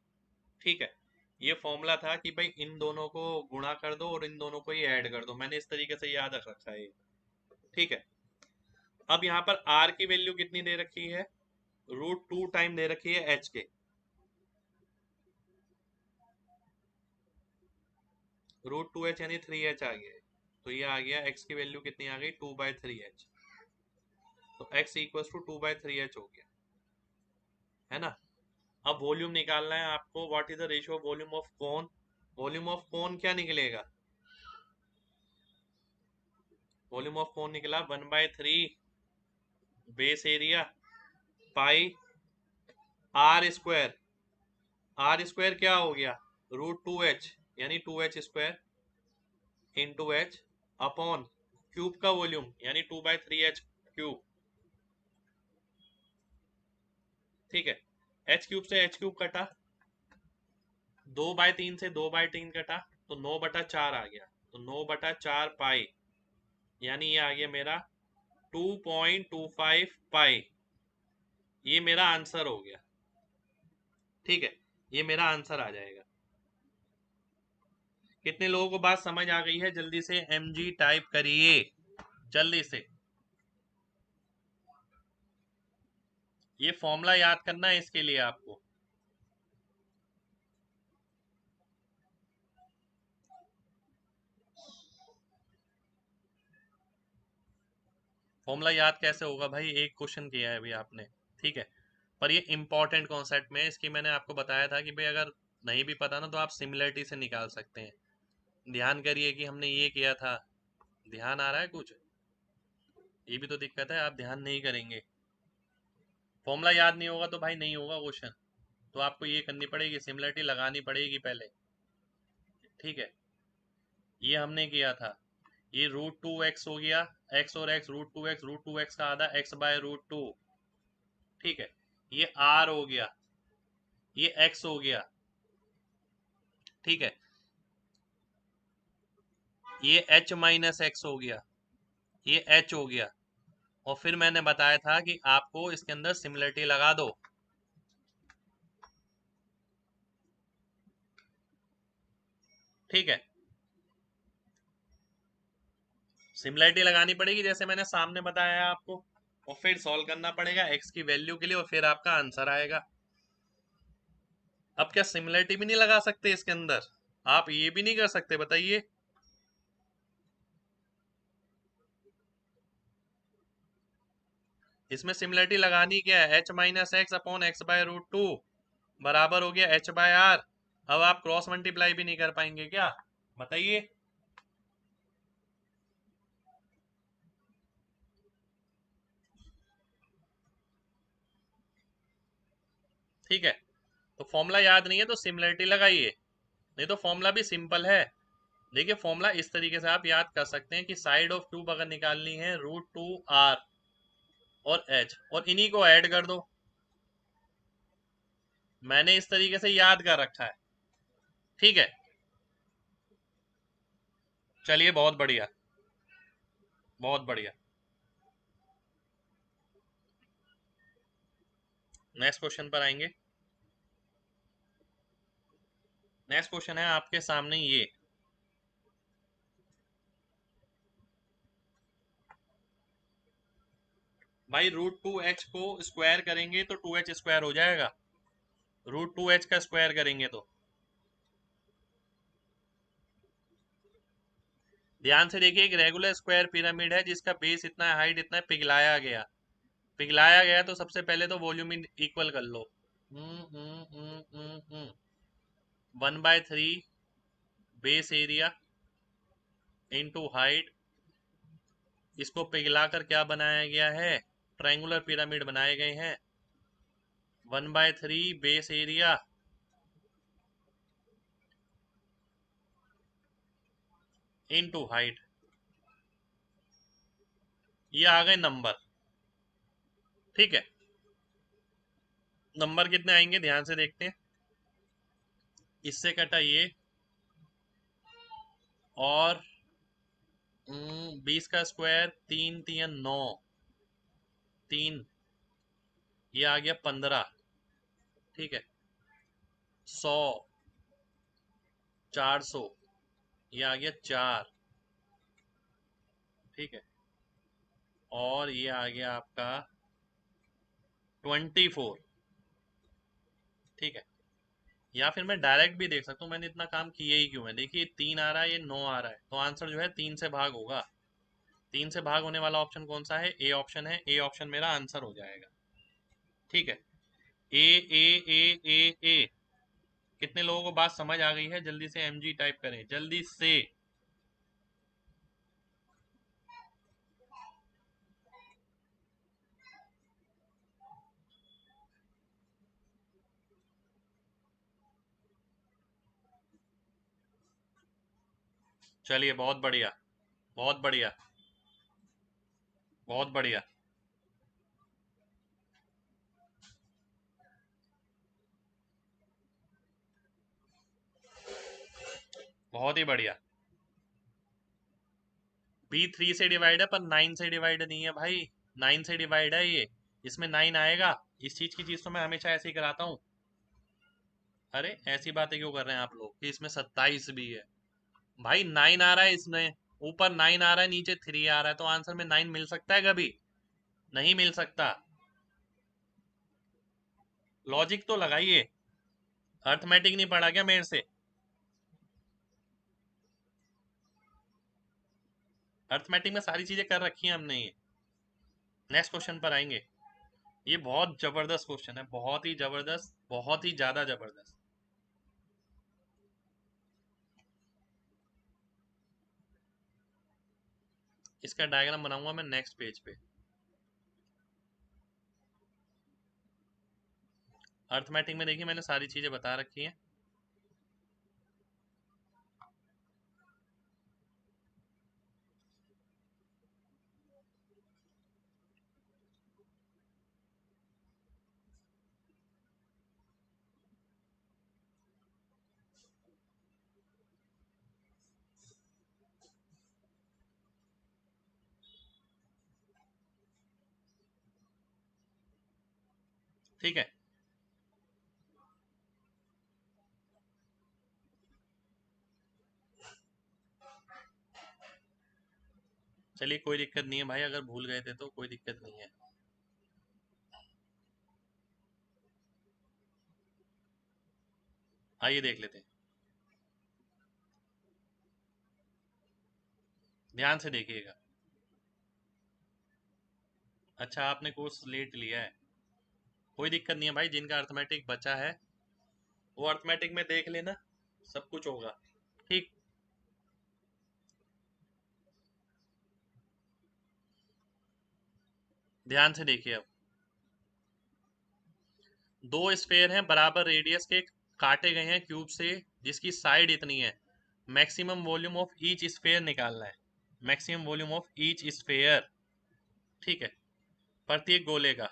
ठीक है। ये फॉर्मूला था कि भाई इन दोनों को गुणा कर दो और इन दोनों को ही ऐड कर दो, मैंने इस तरीके से याद रख रखा है ये, ठीक है। अब यहाँ पर R की वैल्यू कितनी दे रखी है, √2 टाइम दे रखी है h के, √2h यानी 3h आ गया, तो ये आ गया x की वैल्यू कितनी आ गई 2/3h, तो x इक्वल टू 2/3h हो गया, है ना। अब वॉल्यूम निकालना है आपको, what is the ratio volume of cone, volume of cone क्या निकलेगा, वॉल्यूम ऑफ कोन निकला 1/3 base area pi r², r² क्या हो गया √2h यानी 2h² into h upon cube का वॉल्यूम यानी 2/3h³, ठीक है। h³ से h³ कटा, 2/3 से 2/3 कटा, तो 9/4 आ गया, तो 9/4 पाई, यानी ये आ गया मेरा 2.25 पाई, ये मेरा आंसर हो गया, ठीक है, ये मेरा आंसर आ जाएगा। कितने लोगों को बात समझ आ गई है, जल्दी से mg टाइप करिए, जल्दी से। ये फॉर्मूला याद करना है इसके लिए आपको, फॉर्मूला याद कैसे होगा भाई, एक क्वेश्चन किया है अभी आपने, ठीक है, पर ये इंपॉर्टेंट कॉन्सेप्ट में, इसकी मैंने आपको बताया था कि भाई अगर नहीं भी पता ना तो आप सिमिलरिटी से निकाल सकते हैं। ध्यान करिए कि हमने ये किया था, ध्यान आ रहा है कुछ, ये भी तो दिक्कत है, आप ध्यान नहीं करेंगे, फॉर्मूला याद नहीं होगा तो भाई नहीं होगा क्वेश्चन, तो आपको ये करनी पड़ेगी, सिमिलरिटी लगानी पड़ेगी पहले, ठीक है। ये हमने किया था, ये √2x हो गया, x और x √2x, √2x का आधा x/√2, ठीक है। ये r हो गया, ये x हो गया, ठीक है, ये h-x हो गया, ये h हो गया, और फिर मैंने बताया था कि आपको इसके अंदर सिमिलरिटी लगा दो, ठीक है, सिमिलरिटी लगानी पड़ेगी जैसे मैंने सामने बताया आपको, और फिर सॉल्व करना पड़ेगा x की वैल्यू के लिए, और फिर आपका आंसर आएगा। अब क्या सिमिलरिटी भी नहीं लगा सकते इसके अंदर, आप ये भी नहीं कर सकते, बताइए। इसमें सिमिलरिटी लगानी क्या है, h-x अपॉन x/√2 बराबर हो गया h/r। अब आप क्रॉस मल्टीप्लाई भी नहीं कर पाएंगे क्या, बताइए। ठीक है, तो फॉर्मूला याद नहीं है तो सिमिलरिटी लगाइए, नहीं तो फॉर्मूला भी सिंपल है। देखिए फॉर्मूला इस तरीके से आप याद कर सकते हैं कि साइड ऑफ क्यूब अगर निकालनी है √2r और h, और इन्हीं को ऐड कर दो, मैंने इस तरीके से याद कर रखा है, ठीक है। चलिए बहुत बढ़िया, बहुत बढ़िया। नेक्स्ट क्वेश्चन पर आएंगे। नेक्स्ट क्वेश्चन है आपके सामने ये, भाई √2h को स्क्वायर करेंगे तो 2h² हो जाएगा, √2h का स्क्वायर करेंगे तो। ध्यान से देखिए, एक रेगुलर स्क्वायर पिरामिड है जिसका बेस इतना है, हाइट इतना है, पिघलाया गया, पिघलाया गया, तो सबसे पहले तो वॉल्यूम इक्वल कर लो, 1/3 बेस एरिया इंटू हाइट, इसको पिघला कर क्या बनाया गया है, ट्रायंगुलर पिरामिड बनाए गए हैं, 1/3 बेस एरिया इंटू हाइट, ये आ गए नंबर, ठीक है। नंबर कितने आएंगे ध्यान से देखते हैं, इससे कटा ये, और 20 का स्क्वायर 3×3 = 9, 3, ये आ गया 15, ठीक है, 100, 400, ये आ गया 4, ठीक है, और ये आ गया आपका 24। ठीक है, या फिर मैं डायरेक्ट भी देख सकता हूँ, मैंने इतना काम किया ही क्यों है। देखिए 3 आ रहा है, ये 9 आ रहा है, तो आंसर जो है 3 से भाग होगा। 3 से भाग होने वाला ऑप्शन कौन सा है? ए ऑप्शन है। ए ऑप्शन मेरा आंसर हो जाएगा। ठीक है, ए ए ए ए ए। कितने लोगों को बात समझ आ गई है? जल्दी से एमजी टाइप करें, जल्दी से। चलिए, बहुत बढ़िया, बहुत बढ़िया, बहुत बढ़िया, बहुत ही बढ़िया। बी 3 से डिवाइड है, पर 9 से डिवाइड नहीं है भाई। 9 से डिवाइड है ये, इसमें 9 आएगा। इस चीज की चीज तो मैं हमेशा ऐसे ही कराता हूँ। अरे ऐसी बातें क्यों कर रहे हैं आप लोग कि इसमें 27 भी है? भाई 9 आ रहा है इसमें, ऊपर 9 आ रहा है, नीचे 3 आ रहा है, तो आंसर में 9 मिल सकता है कभी? नहीं मिल सकता। लॉजिक तो लगाइए। अर्थमेटिक नहीं पढ़ा क्या मेरे से? अर्थमेटिक में सारी चीजें कर रखी हैं हमने ये। नेक्स्ट क्वेश्चन पर आएंगे। ये बहुत जबरदस्त क्वेश्चन है, बहुत ही जबरदस्त, बहुत ही ज्यादा जबरदस्त। इसका डायग्राम बनाऊंगा मैं नेक्स्ट पेज पे। अर्थमेटिक में देखिए मैंने सारी चीजें बता रखी हैं। ठीक है, चलिए कोई दिक्कत नहीं है भाई, अगर भूल गए थे तो कोई दिक्कत नहीं है। आइए देख लेते हैं, ध्यान से देखिएगा। अच्छा, आपने कोर्स लेट लिया है, कोई दिक्कत नहीं है भाई। जिनका अर्थमेटिक बचा है वो अर्थमेटिक में देख लेना, सब कुछ होगा। ठीक, ध्यान से देखिए अब। दो स्फेयर हैं बराबर रेडियस के, काटे गए हैं क्यूब से, जिसकी साइड इतनी है। Maximum volume of each sphere निकालना है। Maximum volume of each sphere. ठीक है, प्रत्येक गोले का।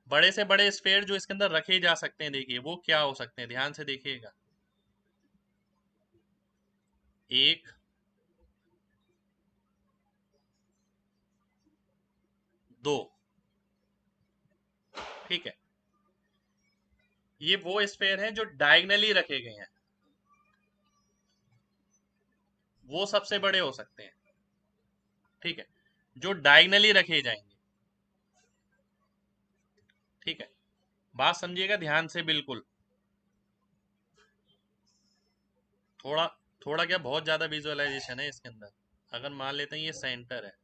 बड़े से बड़े स्फेयर जो इसके अंदर रखे जा सकते हैं, देखिए वो क्या हो सकते हैं, ध्यान से देखिएगा। एक, दो। ठीक है, ये वो स्फेयर हैं जो डायगनली रखे गए हैं, वो सबसे बड़े हो सकते हैं। ठीक है, जो डायगनली रखे जाएंगे। ठीक है, बात समझिएगा ध्यान से बिल्कुल। थोड़ा थोड़ा क्या, बहुत ज्यादा विजुअलाइजेशन है इसके अंदर। अगर मान लेते हैं ये सेंटर है,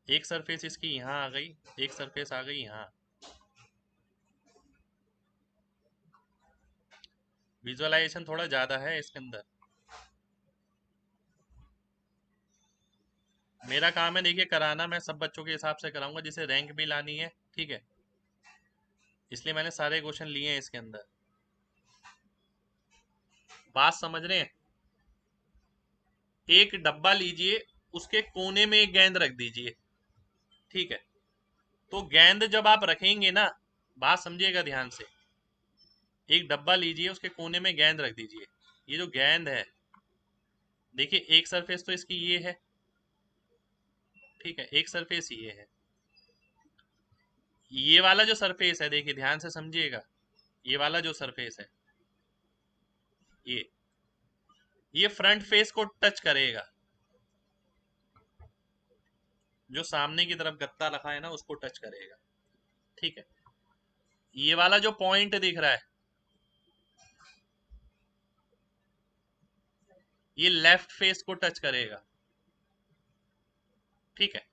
एक सरफेस इसकी यहाँ आ गई, एक सरफेस आ गई यहाँ। विजुअलाइजेशन थोड़ा ज्यादा है इसके अंदर। मेरा काम है देखिए कराना, मैं सब बच्चों के हिसाब से कराऊंगा जिसे रैंक भी लानी है। ठीक है, इसलिए मैंने सारे क्वेश्चन लिए हैं इसके अंदर। बात समझ रहे हैं? एक डब्बा लीजिए, उसके कोने में एक गेंद रख दीजिए। ठीक है, तो गेंद जब आप रखेंगे ना, बात समझिएगा ध्यान से। एक डब्बा लीजिए, उसके कोने में गेंद रख दीजिए। ये जो गेंद है, देखिए एक सरफेस तो इसकी ये है। ठीक है, एक सरफेस ये है। ये वाला जो सरफेस है, देखिए ध्यान से समझिएगा, ये वाला जो सरफेस है, ये फ्रंट फेस को टच करेगा। जो सामने की तरफ गत्ता रखा है ना, उसको टच करेगा। ठीक है, ये वाला जो पॉइंट दिख रहा है ये लेफ्ट फेस को टच करेगा, ठीक है।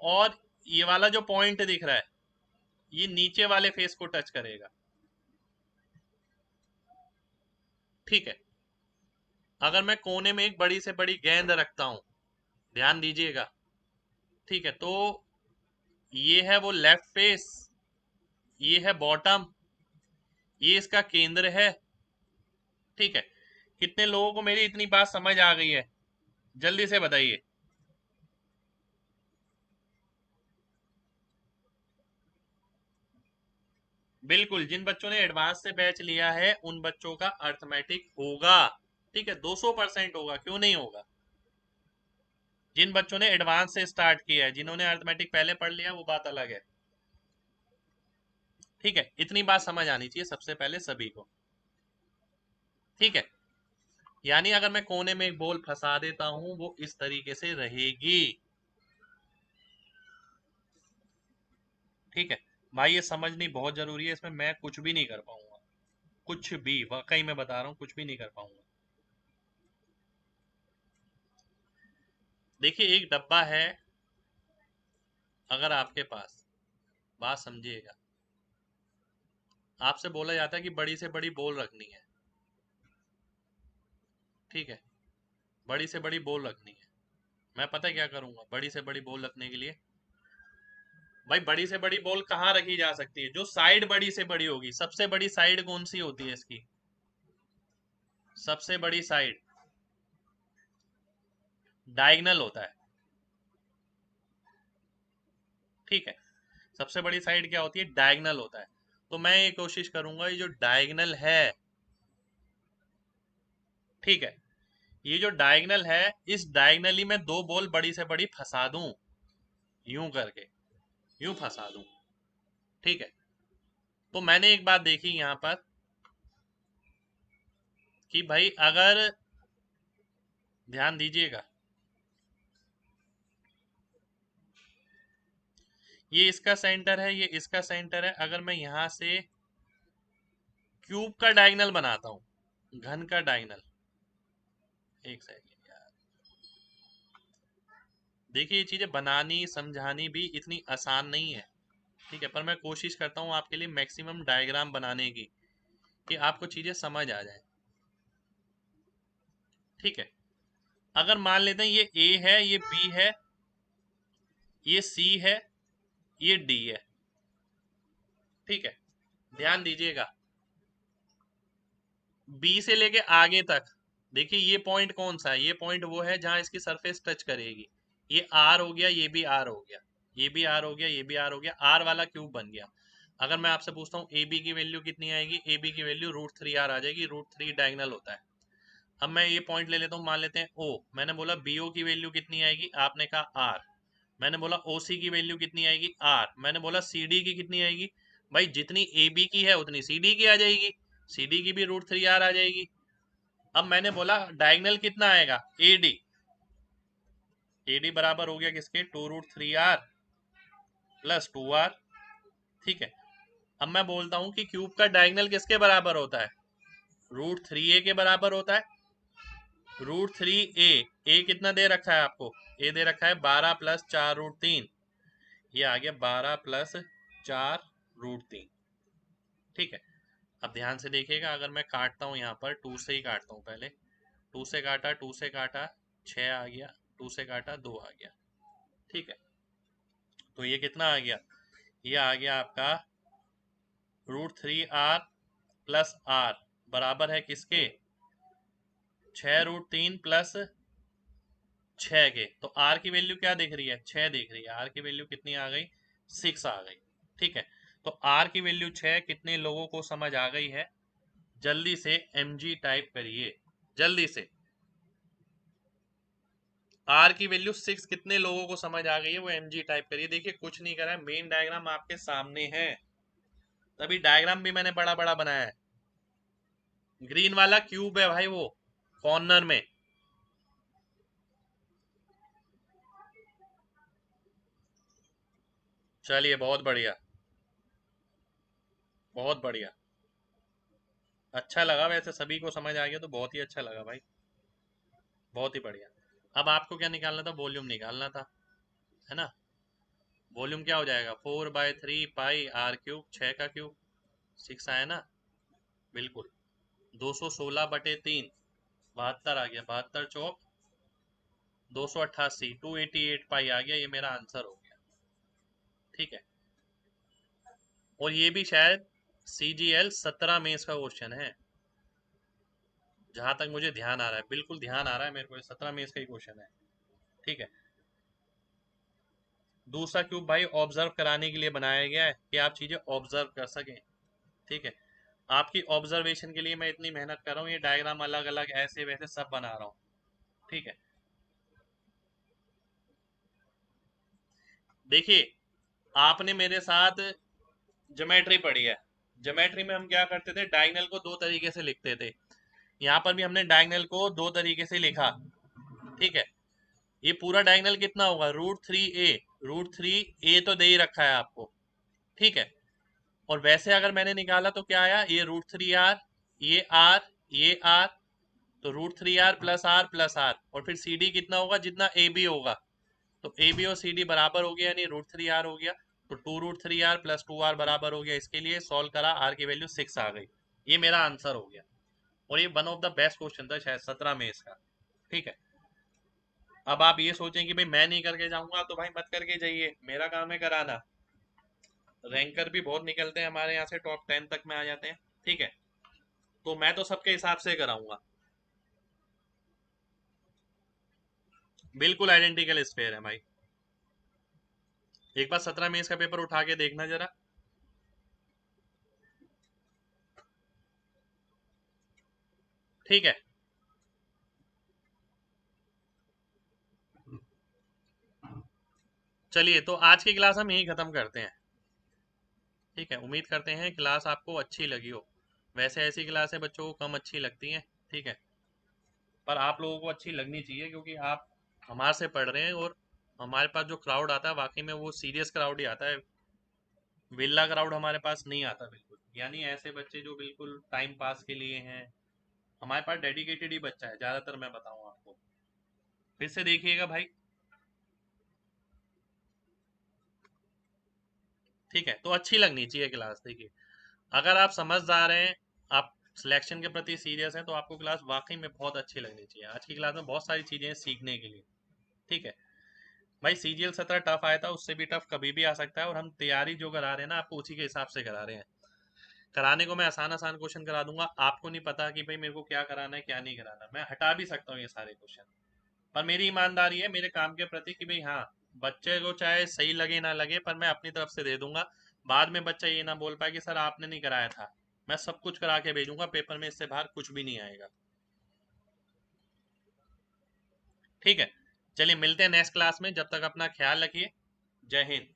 और ये वाला जो पॉइंट दिख रहा है ये नीचे वाले फेस को टच करेगा, ठीक है। अगर मैं कोने में एक बड़ी से बड़ी गेंद रखता हूं, ध्यान दीजिएगा, ठीक है, तो ये है वो लेफ्ट फेस, ये है बॉटम, ये इसका केंद्र है, ठीक है। कितने लोगों को मेरी इतनी बात समझ आ गई है, जल्दी से बताइए। बिल्कुल, जिन बच्चों ने एडवांस से बैच लिया है उन बच्चों का अर्थमेटिक होगा, ठीक है, 200% होगा, क्यों नहीं होगा। जिन बच्चों ने एडवांस से स्टार्ट किया है, जिन्होंने अर्थमेटिक पहले पढ़ लिया वो बात अलग है, ठीक है। इतनी बात समझ आनी चाहिए सबसे पहले सभी को, ठीक है। यानी अगर मैं कोने में एक बॉल फंसा देता हूं वो इस तरीके से रहेगी, ठीक है। भाई ये समझनी बहुत जरूरी है, इसमें मैं कुछ भी नहीं कर पाऊंगा, कुछ भी, वाकई मैं बता रहा हूं कुछ भी नहीं कर पाऊंगा। देखिए एक डब्बा है, अगर आपके पास, बात समझिएगा, आपसे बोला जाता है कि बड़ी से बड़ी बॉल रखनी है, ठीक है, बड़ी से बड़ी बॉल रखनी है। मैं पता है क्या करूंगा बड़ी से बड़ी बॉल रखने के लिए, भाई बड़ी से बड़ी बॉल कहाँ रखी जा सकती है, जो साइड बड़ी से बड़ी होगी। सबसे बड़ी साइड कौन सी होती है इसकी, सबसे बड़ी साइड डायगनल होता है, ठीक है। सबसे बड़ी साइड क्या होती है, डायगनल होता है। तो मैं ये कोशिश करूंगा ये जो डायगनल है, ठीक है, ये जो डायगनल है इस डायगनली में दो बॉल बड़ी से बड़ी फंसा दूं, यूं करके, यूं फंसा दूं, ठीक है। तो मैंने एक बात देखी यहां पर कि भाई अगर, ध्यान दीजिएगा, ये इसका सेंटर है, ये इसका सेंटर है। अगर मैं यहां से क्यूब का डायगनल बनाता हूं, घन का डायगनल, एक सेकंड यार, देखिए ये चीजें बनानी समझानी भी इतनी आसान नहीं है, ठीक है, पर मैं कोशिश करता हूँ आपके लिए मैक्सिमम डायग्राम बनाने की कि आपको चीजें समझ आ जाए, ठीक है। अगर मान लेते हैं ये ए है, ये बी है, ये सी है, ये डी है, ठीक है। ध्यान दीजिएगा, बी से लेके आगे तक, देखिए ये पॉइंट कौन सा है, ये पॉइंट वो है जहां इसकी सरफेस टच करेगी। ये आर हो गया, ये भी आर हो गया, ये भी आर हो गया, ये भी आर हो गया, आर वाला क्यूब बन गया। अगर मैं आपसे पूछता हूँ ए बी की वैल्यू कितनी आएगी, ए बी की वैल्यू √3r आ जाएगी, √3 डायगनल होता है। अब मैं ये पॉइंट ले लेता हूँ, मान लेते हैं ओ, मैंने बोला बी ओ की वैल्यू कितनी आएगी, आपने कहा आर, मैंने बोला ओ सी की वैल्यू कितनी आएगी आर, मैंने बोला सी डी की कितनी आएगी, भाई जितनी ए बी की है उतनी सी डी की आ जाएगी, सी डी की भी √3r आ जाएगी। अब मैंने बोला डायगनल कितना आएगा, ए डी, ए डी बराबर हो गया किसके, 2√3r +2r, ठीक है। अब मैं बोलता हूं कि क्यूब का डायगनल किसके बराबर होता है, √3a के बराबर होता है। √3a, ए कितना दे रखा है आपको, ए दे रखा है 12 + 4√3, ये आ गया 12 + 4√3, ठीक है। अब ध्यान से देखिएगा, अगर मैं काटता हूं यहाँ पर 2 से ही काटता हूं पहले, 2 से काटा, 2 से काटा 6 आ गया, 2 से काटा 2 आ गया, ठीक है। तो ये कितना आ गया, ये आ गया आपका √3r + r बराबर है किसके, 6√3 + 6 के। तो r की वैल्यू क्या दिख रही है, 6 दिख रही है, r की वैल्यू कितनी आ गई, 6 आ गई, ठीक है। तो r की वैल्यू 6 कितने लोगों को समझ आ गई है, जल्दी से mg टाइप करिए, जल्दी से। r की वैल्यू 6 कितने लोगों को समझ आ गई है, वो mg टाइप करिए। देखिए कुछ नहीं करा है, मेन डायग्राम आपके सामने है, तभी डायग्राम भी मैंने बड़ा बड़ा बनाया है। ग्रीन वाला क्यूब है भाई, वो कॉर्नर में, चलिए बहुत बढ़िया। बहुत बढ़िया, अच्छा लगा, वैसे सभी को समझ आ गया तो बहुत ही अच्छा लगा भाई, बहुत ही बढ़िया। अब आपको क्या निकालना था, वॉल्यूम निकालना था, है ना। वॉल्यूम क्या हो जाएगा, 4/3 पाई r³ 6 का क्यूब, 6 आया ना, बिल्कुल। 216/3, 72 आ गया, 72 चौक 288, 288 पाई आ गया, ये मेरा आंसर हो गया। ठीक है, और ये भी शायद CGL 17 में इसका क्वेश्चन है, जहां तक मुझे ध्यान आ रहा है, बिल्कुल ध्यान आ रहा है मेरे को, 17 में इसका ही क्वेश्चन है। ठीक है, दूसरा क्यूब भाई ऑब्जर्व कराने के लिए बनाया गया है कि आप चीजें ऑब्जर्व कर सकें। ठीक है, आपकी ऑब्जर्वेशन के लिए मैं इतनी मेहनत कर रहा हूँ, ये डायग्राम अलग अलग ऐसे वैसे सब बना रहा हूँ। ठीक है, देखिए आपने मेरे साथ ज्योमेट्री पढ़ी है, ज्योमेट्री में हम क्या करते थे, डायगोनल को दो तरीके से लिखते थे, यहाँ पर भी हमने डायगोनल को दो तरीके से लिखा। ठीक है, ये पूरा डायगोनल कितना होगा, √3a, √3a तो दे ही रखा है आपको। ठीक है, और वैसे अगर मैंने निकाला तो क्या आया, ये √3r, ये r, ये r, तो √3r+r+r, और फिर CD कितना होगा, जितना AB होगा, तो AB और CD बराबर हो गया, यानी √3r हो गया, तो 2√3r+2r बराबर हो गया। इसके लिए सॉल्व करा, r की वैल्यू 6 आ गई, ये मेरा आंसर हो गया। और ये one of the best question था शायद 17 में इसका। ठीक है, अब आप ये सोचें कि भाई मैं नहीं करके जाऊंगा, तो भाई मत करके जाइए, मेरा काम है कराना। रैंकर भी बहुत निकलते हैं हमारे यहाँ से, टॉप 10 तक में आ जाते हैं। ठीक है, तो मैं तो सबके हिसाब से कराऊंगा, बिल्कुल आइडेंटिकल स्क्वायर है भाई। एक बार 17 में इसका पेपर उठा के देखना जरा। ठीक है, चलिए तो आज की क्लास हम यही खत्म करते हैं। ठीक है, उम्मीद करते हैं क्लास आपको अच्छी लगी हो, वैसे ऐसी क्लासें बच्चों को कम अच्छी लगती हैं। ठीक है, पर आप लोगों को अच्छी लगनी चाहिए, क्योंकि आप हमारे से पढ़ रहे हैं, और हमारे पास जो क्राउड आता है वाकई में वो सीरियस क्राउड ही आता है, विल्ला क्राउड हमारे पास नहीं आता बिल्कुल, यानी ऐसे बच्चे जो बिल्कुल टाइम पास के लिए हैं। हमारे पास डेडिकेटेड ही बच्चा है ज़्यादातर, मैं बताऊं आपको, फिर से देखिएगा भाई। ठीक है, तो अच्छी लगनी चाहिए क्लास। देखिए, अगर आप समझदार हैं, आप सिलेक्शन के प्रति सीरियस हैं, तो आपको क्लास वाकई में बहुत अच्छी लगनी चाहिए। आज की क्लास में बहुत सारी चीज़ें हैं सीखने के लिए। ठीक है भाई, CGL 17 टफ आया था, उससे भी टफ कभी भी आ सकता है, और हम तैयारी जो करा रहे हैं ना आपको, उसी के हिसाब से करा रहे हैं। कराने को मैं आसान आसान क्वेश्चन करा दूंगा, आपको नहीं पता कि भाई मेरे को क्या कराना है क्या नहीं कराना, मैं हटा भी सकता हूँ ये सारे क्वेश्चन, पर मेरी ईमानदारी है मेरे काम के प्रति कि भाई हाँ, बच्चे को चाहे सही लगे ना लगे, पर मैं अपनी तरफ से दे दूंगा। बाद में बच्चा ये ना बोल पाए कि सर आपने नहीं कराया था, मैं सब कुछ करा के भेजूंगा, पेपर में इससे बाहर कुछ भी नहीं आएगा। ठीक है, चलिए मिलते हैं नेक्स्ट क्लास में, जब तक अपना ख्याल रखिए। जय हिंद।